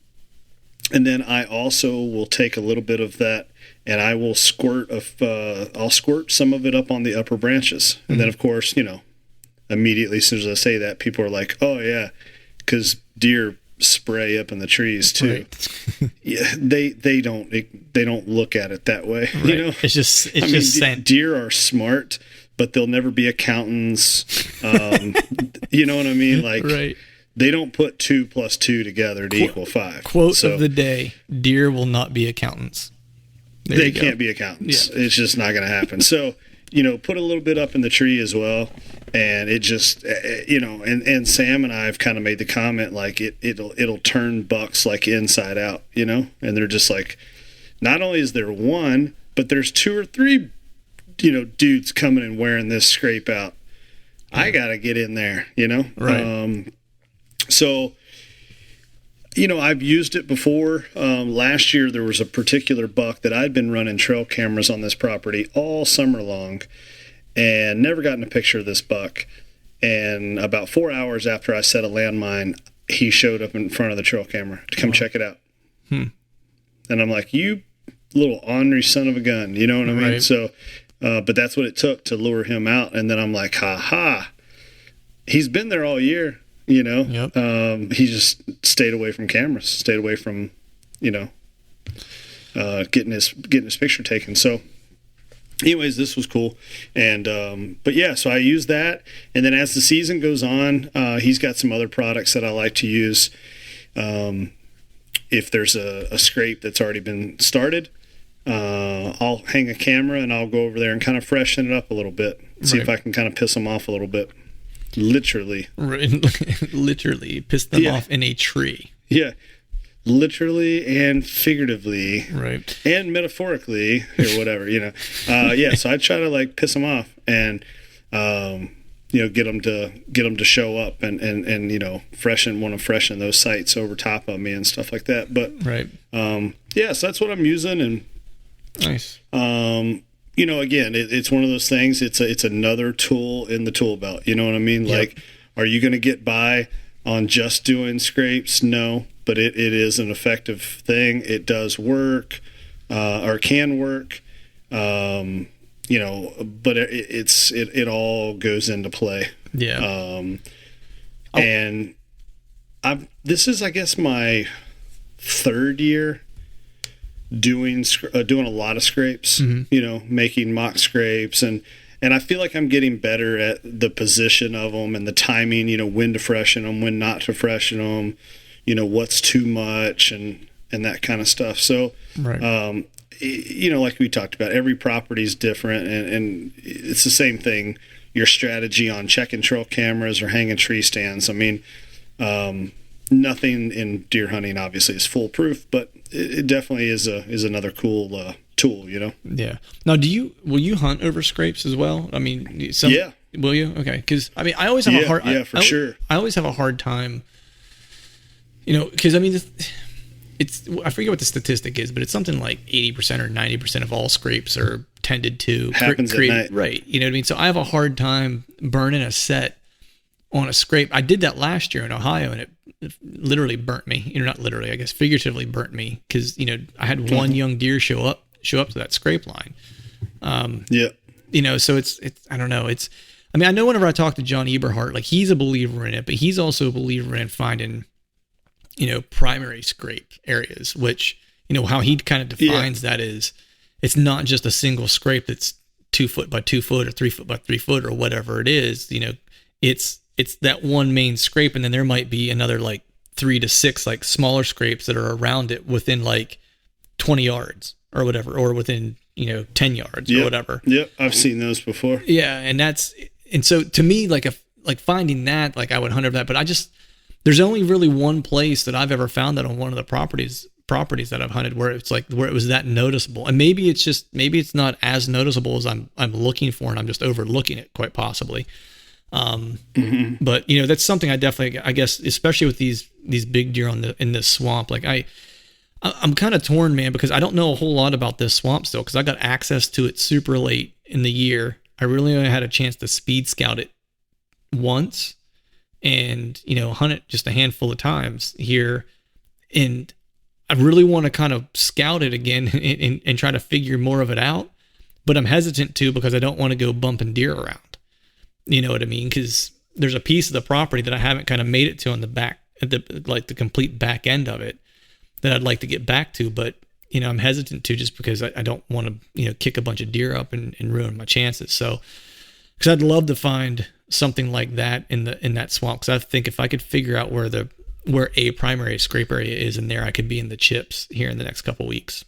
then I also will take a little bit of that, and I will I'll squirt some of it up on the upper branches. And then, of course, immediately as soon as I say that, people are like, oh, yeah, because deer spray up in the trees, too. Right. Yeah, they don't look at it that way, right. It's just scent. Deer are smart, but they'll never be accountants. You know what I mean? Like, right. They don't put 2 + 2 together to equal 5. Quote of the day: deer will not be accountants. They can't be accountants. Yeah. It's just not going to happen. So, put a little bit up in the tree as well. And it just, and Sam and I have kind of made the comment, like it'll turn bucks like inside out, and they're just like, not only is there one, but there's 2 or 3, dudes coming and wearing this scrape out. Yeah. I got to get in there, Right. So, I've used it before. Last year, there was a particular buck that I'd been running trail cameras on this property all summer long and never gotten a picture of this buck. And about 4 hours after I set a landmine, he showed up in front of the trail camera to come check it out. And I'm like, you little ornery son of a gun, you know what I mean? Right. So, but that's what it took to lure him out. And then I'm like, he's been there all year. Yep. He just stayed away from cameras, stayed away from, getting his picture taken. So anyways, this was cool. And, but yeah, so I use that. And then as the season goes on, he's got some other products that I like to use. If there's a scrape that's already been started, I'll hang a camera and I'll go over there and kind of freshen it up a little bit. See if I can kind of piss them off a little bit. Literally. Literally piss them off in a tree. Yeah. Literally and figuratively. Right. And metaphorically or whatever, yeah, so I try to like piss them off and get them to show up and want to freshen those sites over top of me and stuff like that. But right. Yeah, so that's what I'm using. And nice. Again, it's one of those things. It's another tool in the tool belt. You know what I mean? Yep. Like, are you going to get by on just doing scrapes? No, but it is an effective thing. It does work, or can work. But it all goes into play. Yeah. And this is, I guess, my 3rd year doing a lot of scrapes, making mock scrapes. And And I feel like I'm getting better at the position of them and the timing, when to freshen them, when not to freshen them, what's too much and that kind of stuff. So, Right. Like we talked about, every property is different, and it's the same thing. Your strategy on check and trail cameras or hanging tree stands. I mean, nothing in deer hunting obviously is foolproof, but it definitely is another cool tool. Yeah. Now, will you hunt over scrapes as well? I mean, Yeah. Will you? Okay. Because I mean, I always have a hard. Yeah, for sure. I always have a hard time. Because I mean, I forget what the statistic is, but it's something like 80% or 90% of all scrapes are tended to happens at night. Right. You know what I mean? So I have a hard time burning a set on a scrape. I did that last year in Ohio, and it literally burnt me. Not literally, I guess figuratively burnt me, because I had one young deer show up to that scrape line. Yeah. So it's I don't know. I mean, I know whenever I talk to John Eberhart, like, he's a believer in it, but he's also a believer in finding, primary scrape areas, which, how he kind of defines that is, it's not just a single scrape that's 2 foot by 2 foot or 3 foot by 3 foot or whatever it is. It's that one main scrape, and then there might be another like 3 to 6 like smaller scrapes that are around it within like 20 yards or whatever, or within 10 yards or whatever. Yep, I've seen those before. Yeah, and so to me, like finding that, like, I would hunt over that, but there's only really one place that I've ever found that on one of the properties that I've hunted where it was that noticeable. And maybe it's not as noticeable as I'm looking for, and I'm just overlooking it, quite possibly. But that's something I definitely, I guess, especially with these big deer in this swamp, like I'm kind of torn, man, because I don't know a whole lot about this swamp still, because I got access to it super late in the year. I really only had a chance to speed scout it once, and hunt it just a handful of times here, and I really want to kind of scout it again and try to figure more of it out, but I'm hesitant to, because I don't want to go bumping deer around. You know what I mean? Because there's a piece of the property that I haven't kind of made it to on the back, the complete back end of it, that I'd like to get back to, but I'm hesitant to, just because I don't want to kick a bunch of deer up and ruin my chances. So, because I'd love to find something like that in that swamp, because I think if I could figure out where a primary scrape area is in there, I could be in the chips here in the next couple weeks.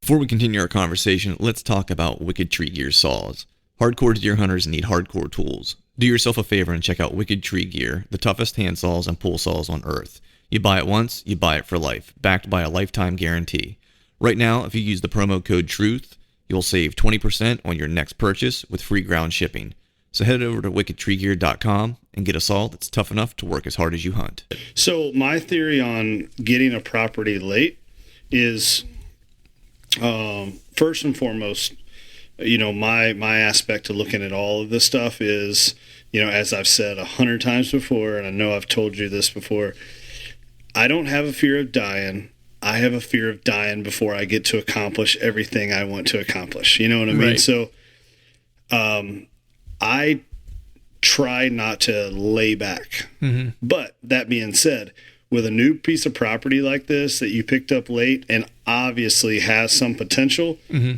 Before we continue our conversation, let's talk about Wicked Tree Gear saws. Hardcore deer hunters need hardcore tools. Do yourself a favor and check out Wicked Tree Gear, the toughest hand saws and pull saws on earth. You buy it once, you buy it for life, backed by a lifetime guarantee. Right now, if you use the promo code TRUTH, you'll save 20% on your next purchase with free ground shipping. So head over to wickedtreegear.com and get a saw that's tough enough to work as hard as you hunt. So my theory on getting a property late is, first and foremost, my aspect to looking at all of this stuff is, as I've said 100 times before, and I know I've told you this before, I don't have a fear of dying. I have a fear of dying before I get to accomplish everything I want to accomplish. You know what I mean? Right. So, I try not to lay back. Mm-hmm. But that being said, with a new piece of property like this that you picked up late and obviously has some potential, mm-hmm.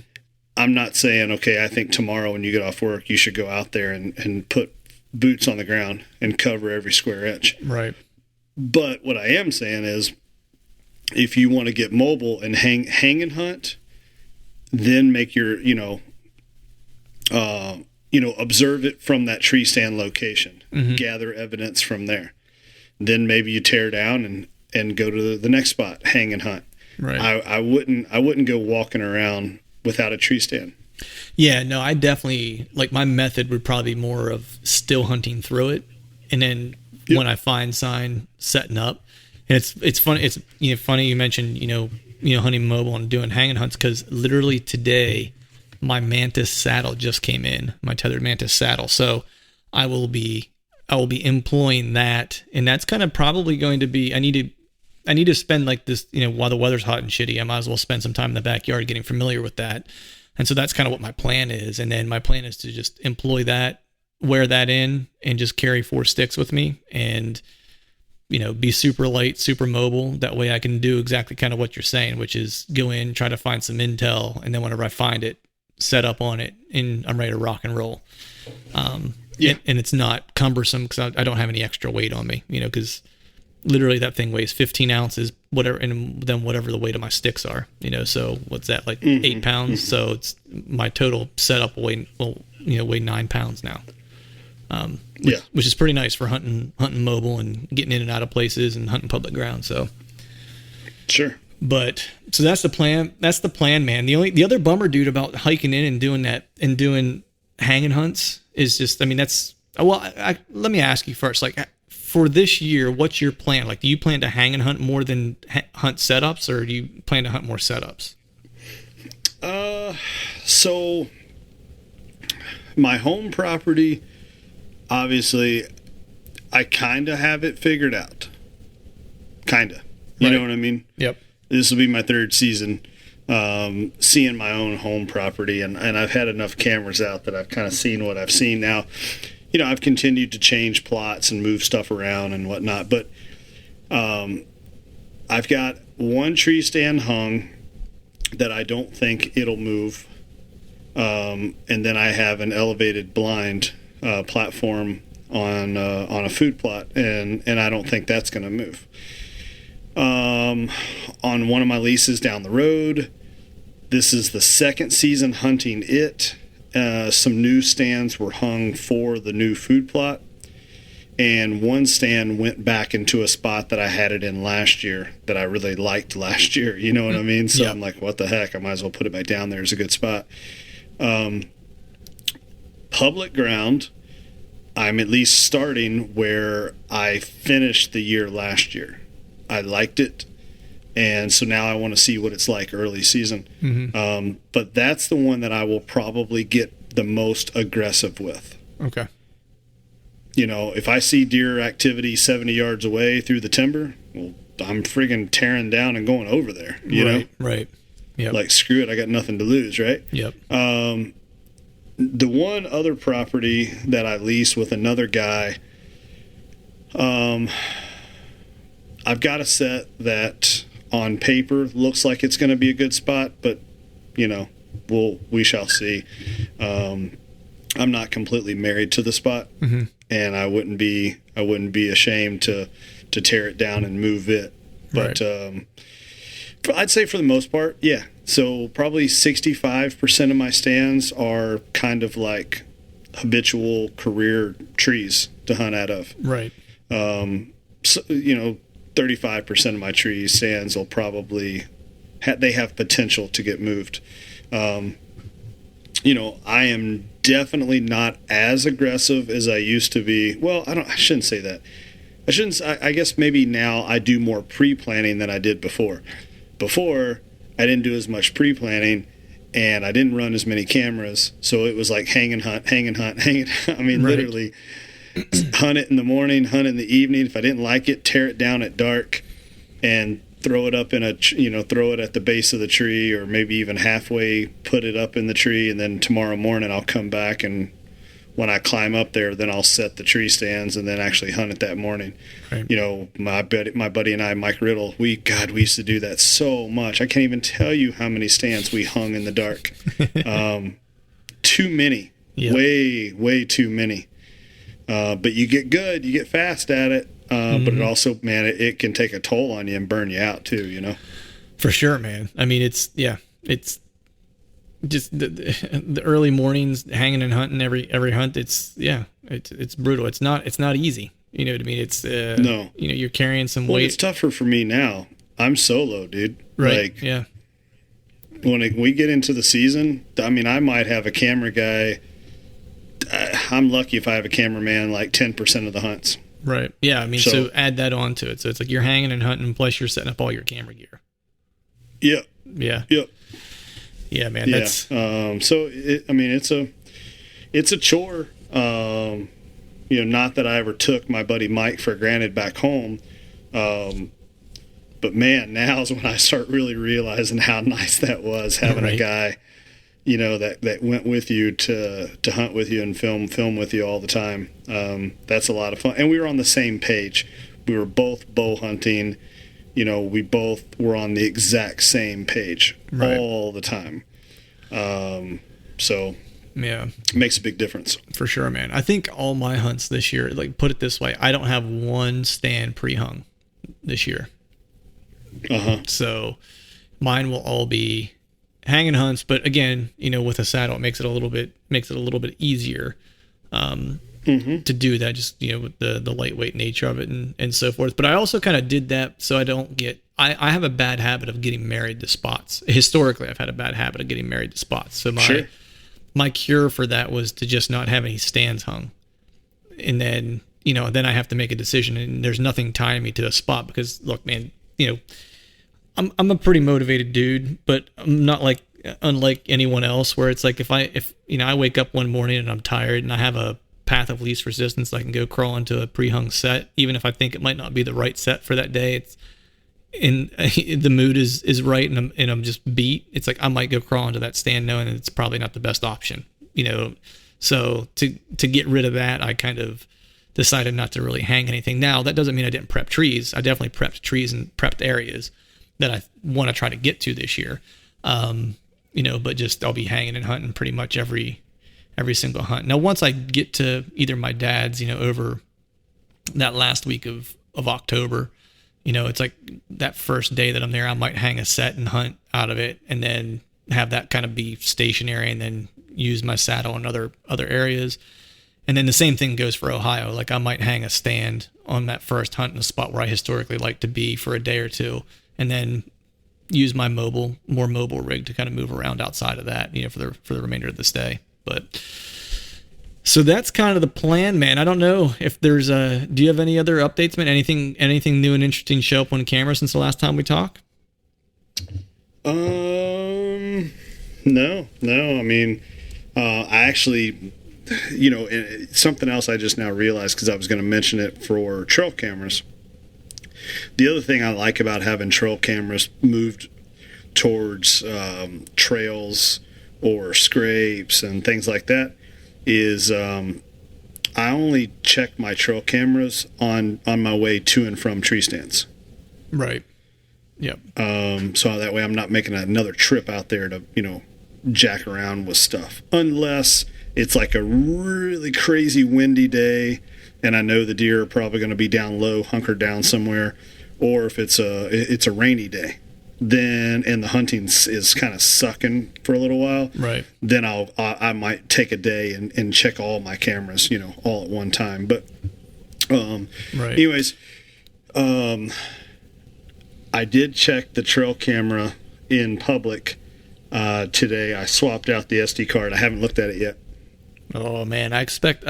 I'm not saying, okay, I think tomorrow when you get off work, you should go out there and put boots on the ground and cover every square inch. Right. But what I am saying is, if you want to get mobile and hang and hunt, then make your, observe it from that tree stand location, mm-hmm. gather evidence from there. Then maybe you tear down and go to the next spot, hang and hunt. Right. I wouldn't go walking around without a tree stand. Yeah, no, I definitely, like, my method would probably be more of still hunting through it, and then when I find sign, setting up. And it's funny. It's funny you mentioned hunting mobile and doing hanging hunts, because literally today my Mantis saddle just came in, my tethered Mantis saddle. So I will be employing that, and that's kind of probably going to be. I need to spend like this, while the weather's hot and shitty, I might as well spend some time in the backyard getting familiar with that. And so that's kind of what my plan is. And then my plan is to just employ that, wear that in, and just carry 4 sticks with me, and be super light, super mobile. That way I can do exactly kind of what you're saying, which is go in, try to find some intel, and then whenever I find it, setup on it, and I'm ready to rock and roll. Yeah. And it's not cumbersome because I don't have any extra weight on me, because literally that thing weighs 15 ounces, whatever, and then whatever the weight of my sticks are, so what's that, like 8 pounds? So it's my total setup will weigh 9 pounds now. Which is pretty nice for hunting mobile and getting in and out of places and hunting public ground. So sure. But so that's the plan. That's the plan, man. The other bummer, dude, about hiking in and doing that and doing hanging hunts is just, let me ask you first, like, for this year, what's your plan? Like, do you plan to hang and hunt more than hunt setups, or do you plan to hunt more setups? So my home property, obviously, I kind of have it figured out. Kind of. You know what I mean? Yep. This will be my third season seeing my own home property, and I've had enough cameras out that I've kind of seen what I've seen now. I've continued to change plots and move stuff around and whatnot, but I've got one tree stand hung that I don't think it'll move, and then I have an elevated blind platform on a food plot, and I don't think that's going to move. On one of my leases down the road, this is the second season hunting it. Some new stands were hung for the new food plot, and one stand went back into a spot that I had it in last year that I really liked last year. You know what I mean? So I'm like, what the heck? I might as well put it back down there. It's a good spot. Public ground, I'm at least starting where I finished the year last year. I liked it. And so now I want to see what it's like early season. Mm-hmm. But that's the one that I will probably get the most aggressive with. Okay. If I see deer activity 70 yards away through the timber, well, I'm friggin' tearing down and going over there. You know? Right. Yeah. Like, screw it. I got nothing to lose, right? Yep. The one other property that I lease with another guy, I've got a set that on paper looks like it's going to be a good spot, but we shall see. I'm not completely married to the spot, mm-hmm. and I wouldn't be ashamed to tear it down and move it. But I'd say for the most part, yeah. So probably 65% of my stands are kind of like habitual career trees to hunt out of. Right. So, 35% of my tree stands will probably they have potential to get moved. I am definitely not as aggressive as I used to be. Well, I shouldn't say that. I guess maybe now I do more pre-planning than I did before. Before, I didn't do as much pre-planning, and I didn't run as many cameras, so it was like hang and hunt. I mean, literally hunt it in the morning, hunt in the evening. If I didn't like it, tear it down at dark and throw it up in throw it at the base of the tree, or maybe even halfway put it up in the tree, and then tomorrow morning I'll come back, and when I climb up there, then I'll set the tree stands and then actually hunt it that morning. Right. My buddy and I, Mike Riddle, we used to do that so much. I can't even tell you how many stands we hung in the dark. Too many. Yep. Way too many. But you get good, you get fast at it. Mm-hmm. But it also, man, it can take a toll on you and burn you out too, For sure, man. I mean, it's just the early mornings hanging and hunting every hunt. It's brutal. It's not easy. You know what I mean? It's no. You're carrying some weight. It's tougher for me now. I'm solo, dude. Right. Like, yeah. When we get into the season, I mean, I might have a camera guy. I'm lucky if I have a cameraman like 10% of the hunts. Right. Yeah. I mean, so add that on to it. So it's like you're hanging and hunting, plus you're setting up all your camera gear. Yep. Yeah. Yep. Yeah, man. Yeah. That's it's a chore. Not that I ever took my buddy Mike for granted back home. But man, now's when I start really realizing how nice that was, having a guy, that went with you to hunt with you and film with you all the time. That's a lot of fun. And we were on the same page. We were both bow hunting. We both were on the exact same page all the time. So Yeah, it makes a big difference. for sure, man. I think all my hunts this year, like put it this way, I don't have one stand pre-hung this year. So mine will all be hanging hunts, but again, with a saddle, it makes it a little bit easier to do that, just with the lightweight nature of it and so forth. But I also kind of did that so I don't get. I have a bad habit of getting married to spots. Historically, I've had a bad habit of getting married to spots. So my cure for that was to just not have any stands hung, and then then I have to make a decision, and there's nothing tying me to a spot because look, man, I'm a pretty motivated dude, but I'm not unlike anyone else where it's like if I wake up one morning and I'm tired and I have a path of least resistance, I can go crawl into a pre-hung set, even if I think it might not be the right set for that day. It's the mood is right and I'm just beat. It's like I might go crawl into that stand knowing it's probably not the best option, So to get rid of that, I kind of decided not to really hang anything. Now that doesn't mean I didn't prep trees. I definitely prepped trees and prepped areas that I want to try to get to this year. But just I'll be hanging and hunting pretty much every single hunt. Now, once I get to either my dad's, over that last week of October, it's like that first day that I'm there, I might hang a set and hunt out of it and then have that kind of be stationary and then use my saddle in other areas. And then the same thing goes for Ohio. Like I might hang a stand on that first hunt in a spot where I historically like to be for a day or two, and then use my more mobile rig to kind of move around outside of that, for the remainder of the stay. But so that's kind of the plan, man. I don't know if there's do you have any other updates, man? Anything new and interesting show up on camera since the last time we talked? No. I mean, I actually, something else I just now realized because I was going to mention it for trail cameras. The other thing I like about having trail cameras moved towards trails or scrapes and things like that is I only check my trail cameras on my way to and from tree stands. Right. Yep. So that way I'm not making another trip out there to, jack around with stuff. Unless it's like a really crazy windy day and I know the deer are probably going to be down low, hunkered down somewhere, or if it's a rainy day, then and the hunting is kind of sucking for a little while, right? Then I might take a day and check all my cameras, all at one time. But right. Anyways, I did check the trail camera in public today. I swapped out the SD card. I haven't looked at it yet. Oh man, I expect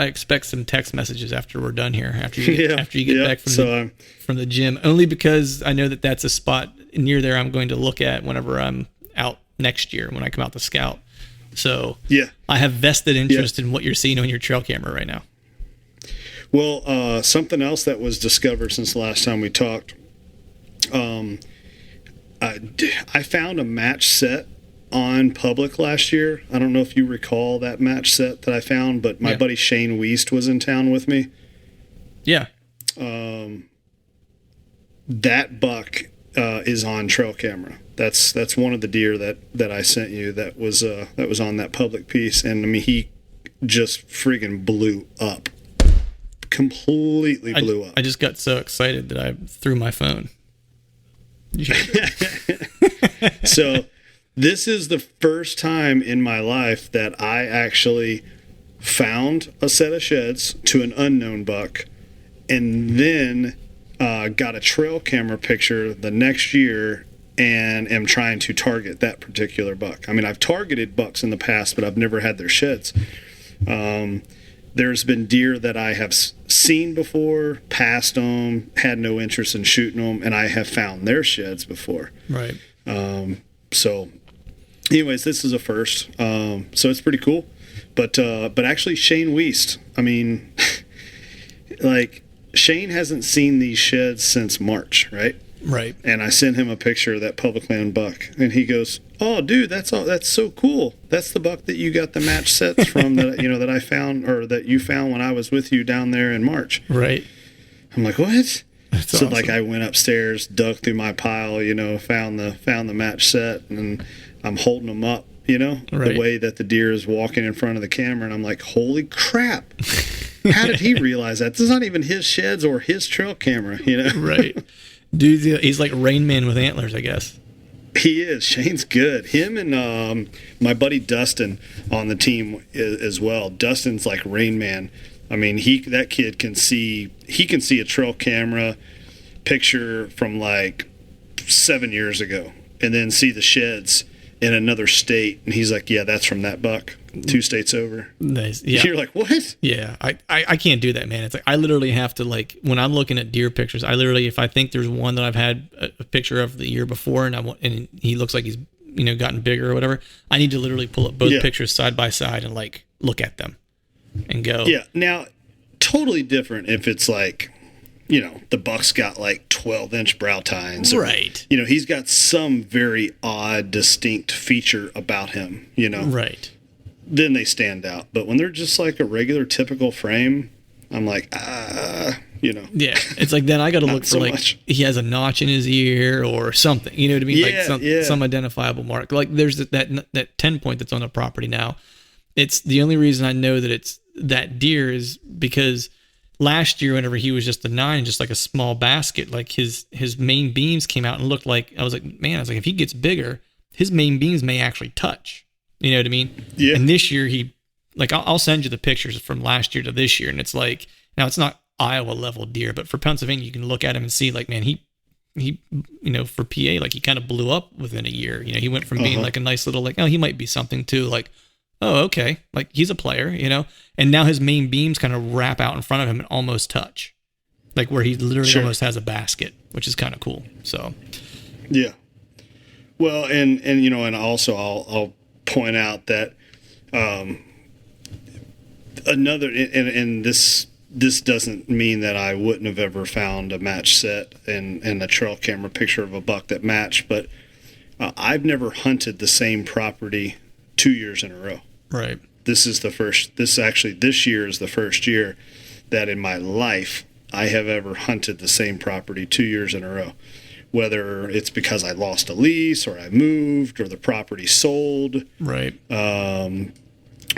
some text messages after we're done here. After you get back from the gym, only because I know that's a spot near there I'm going to look at whenever I'm out next year when I come out to scout. So I have vested interest in what you're seeing on your trail camera right now. Well, something else that was discovered since the last time we talked. I found a match set on Public last year. I don't know if you recall that match set that I found, but my buddy Shane Wiest was in town with me. Yeah. That buck is on trail camera. That's one of the deer that I sent you that was on that Public piece, and I mean he just friggin' blew up. Completely blew up. I just got so excited that I threw my phone. So this is the first time in my life that I actually found a set of sheds to an unknown buck and then got a trail camera picture the next year and am trying to target that particular buck. I mean, I've targeted bucks in the past, but I've never had their sheds. There's been deer that I have seen before, passed them, had no interest in shooting them, and I have found their sheds before. Right. So anyways, this is a first. So it's pretty cool. But actually Shane Wiest, I mean, like Shane hasn't seen these sheds since March, right? Right. And I sent him a picture of that public land buck, and he goes, "Oh, dude, that's so cool. That's the buck that you got the match sets from that that I found or that you found when I was with you down there in March." Right. I'm like, "What?" That's so awesome. Like I went upstairs, dug through my pile, found the match set, and I'm holding them up Right. the way that the deer is walking in front of the camera. And I'm like, holy crap. How did he realize that? This is not even his sheds or his trail camera, Right. Dude, he's like Rain Man with antlers, I guess. He is. Shane's good. Him and my buddy Dustin on the team as well. Dustin's like Rain Man. I mean, that kid can see a trail camera picture from like 7 years ago and then see the sheds in another state, and he's like, yeah, that's from that buck 2 states over. Nice. Yeah. You're like, what? Yeah, I can't do that, man. It's like I literally have to, like, when I'm looking at deer pictures, I literally, if I think there's one that I've had a picture of the year before and he looks like he's gotten bigger or whatever, I need to literally pull up both pictures side by side and like look at them and go. Yeah. Now, totally different if it's like, the buck's got like 12-inch brow tines. Right. He's got some very odd, distinct feature about him, Right. Then they stand out. But when they're just like a regular, typical frame, I'm like, Yeah. It's like, then I got to look for like, he has a notch in his ear or something, you know what I mean? Yeah, like some identifiable mark. Like there's that 10 point that's on the property now. It's the only reason I know that it's that deer is because last year, whenever he was just a 9, just like a small basket, like his main beams came out and looked like, I was like, if he gets bigger, his main beams may actually touch. You know what I mean? Yeah. And this year I'll send you the pictures from last year to this year. And it's like, now it's not Iowa level deer, but for Pennsylvania, you can look at him and see like, man, he for PA, like he kind of blew up within a year. He went from being like a nice little, like, oh, he might be something to like, oh, okay, like he's a player, and now his main beams kind of wrap out in front of him and almost touch, like where he literally almost has a basket, which is kind of cool. So, yeah. Well, and also I'll point out that another, and this doesn't mean that I wouldn't have ever found a match set and a trail camera picture of a buck that matched, but I've never hunted the same property 2 years in a row. right. This year is the first year that in my life I have ever hunted the same property 2 years in a row. Whether it's because I lost a lease or I moved or the property sold. Right.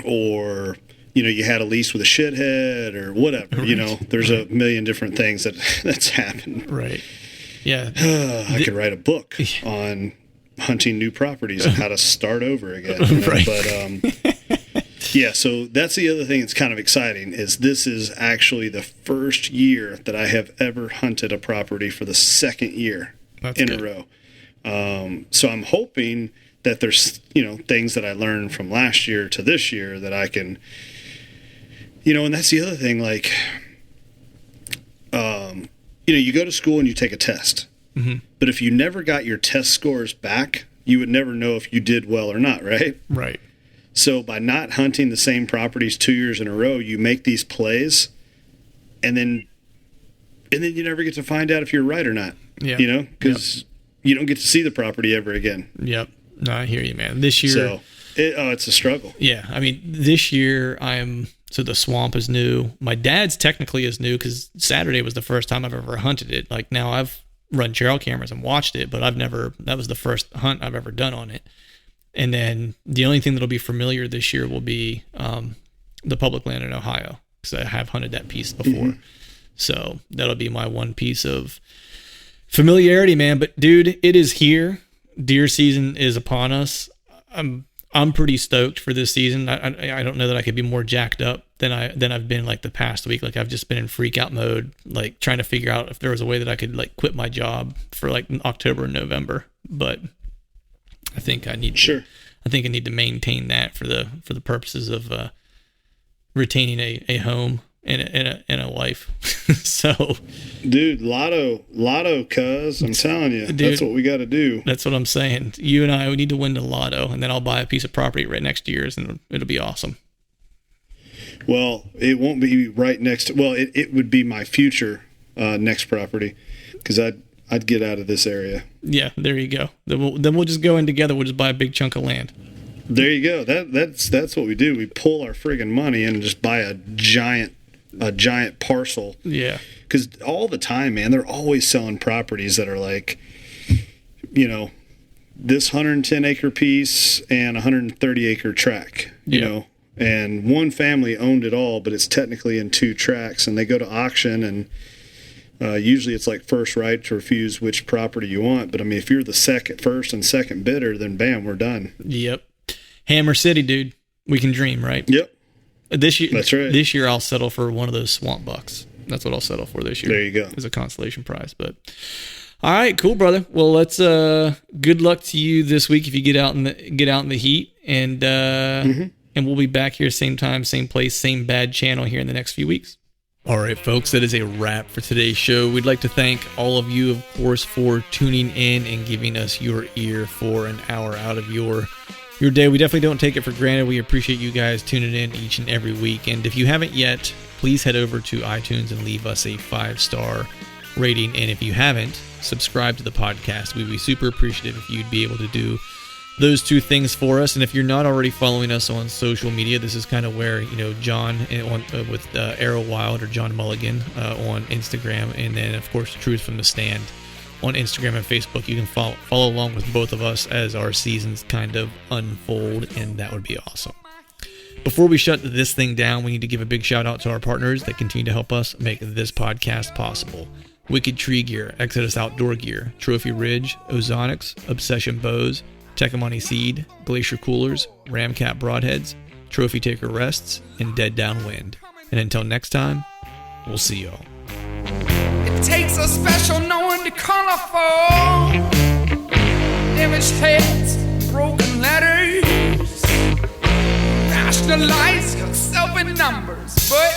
Or, you had a lease with a shithead or whatever, Right. there's a million different things that's happened. Right. Yeah. I could write a book on hunting new properties and how to start over again. Right. But yeah, so that's the other thing that's kind of exciting is this is actually the first year that I have ever hunted a property for the second year That's in good. a row. So I'm hoping that there's things that I learned from last year to this year that I can, and that's the other thing, like you go to school and you take a test. Mm-hmm. But if you never got your test scores back, you would never know if you did well or not, right? Right. So by not hunting the same properties 2 years in a row, you make these plays, and then you never get to find out if you're right or not. Yeah. Because you don't get to see the property ever again. Yep. No, I hear you, man. This year. So it's a struggle. Yeah. I mean, this year so the swamp is new. My dad's technically is new because Saturday was the first time I've ever hunted it. Like now I've run trail cameras and watched it, but that was the first hunt I've ever done on it. And then the only thing that'll be familiar this year will be the public land in Ohio because I have hunted that piece before. Mm-hmm. So that'll be my one piece of familiarity, man. But dude, it is here. Deer season is upon us. I'm pretty stoked for this season. I don't know that I could be more jacked up than I've been like the past week. Like I've just been in freak out mode, like trying to figure out if there was a way that I could like quit my job for like October and November. But I think I need to maintain that for the purposes of retaining a home and a wife. So, dude, lotto, cuz I'm telling you, that's what we got to do. That's what I'm saying. You and I, we need to win the lotto, and then I'll buy a piece of property right next to yours, and it'll be awesome. Well, it won't be right next to. Well, it would be my future next property, because I'd get out of this area. Yeah, there you go. Then we'll just go in together. We'll just buy a big chunk of land. There you go. That's what we do. We pull our friggin' money and just buy a giant parcel. Yeah. Because all the time, man, they're always selling properties that are like, this 110 acre piece and 130 acre track, you know, and one family owned it all, but it's technically in 2 tracks, and they go to auction, and usually it's like first right to refuse which property you want. But I mean, if you're the first and second bidder, then bam, we're done. Yep. Hammer City, dude. We can dream, right? Yep. This year, that's right. This year, I'll settle for one of those swamp bucks. That's what I'll settle for this year. There you go. As a consolation prize. But all right, cool, brother. Well, let's. Good luck to you this week if you get out in the heat, and and we'll be back here same time, same place, same bad channel here in the next few weeks. All right, folks, that is a wrap for today's show. We'd like to thank all of you, of course, for tuning in and giving us your ear for an hour out of your day. We definitely don't take it for granted. We appreciate you guys tuning in each and every week. And if you haven't yet, please head over to iTunes and leave us a 5-star rating. And if you haven't, subscribe to the podcast. We'd be super appreciative if you'd be able to do those 2 things for us. And if you're not already following us on social media, this is kind of where, you know, John with Arrow Wild or John Mulligan on Instagram, and then of course Truth from the Stand on Instagram and Facebook. You can follow along with both of us as our seasons kind of unfold, and that would be awesome. Before we shut this thing down, we need to give a big shout out to our partners that continue to help us make this podcast possible. Wicked Tree Gear, Exodus Outdoor Gear, Trophy Ridge, Ozonics, Obsession Bows, Tecumani Seed, Glacier Coolers, Ramcat Broadheads, Trophy Taker Rests, and Dead Downwind. And until next time, we'll see y'all. It takes a special knowing to colorful damaged heads, broken letters, rationalize yourself in numbers, but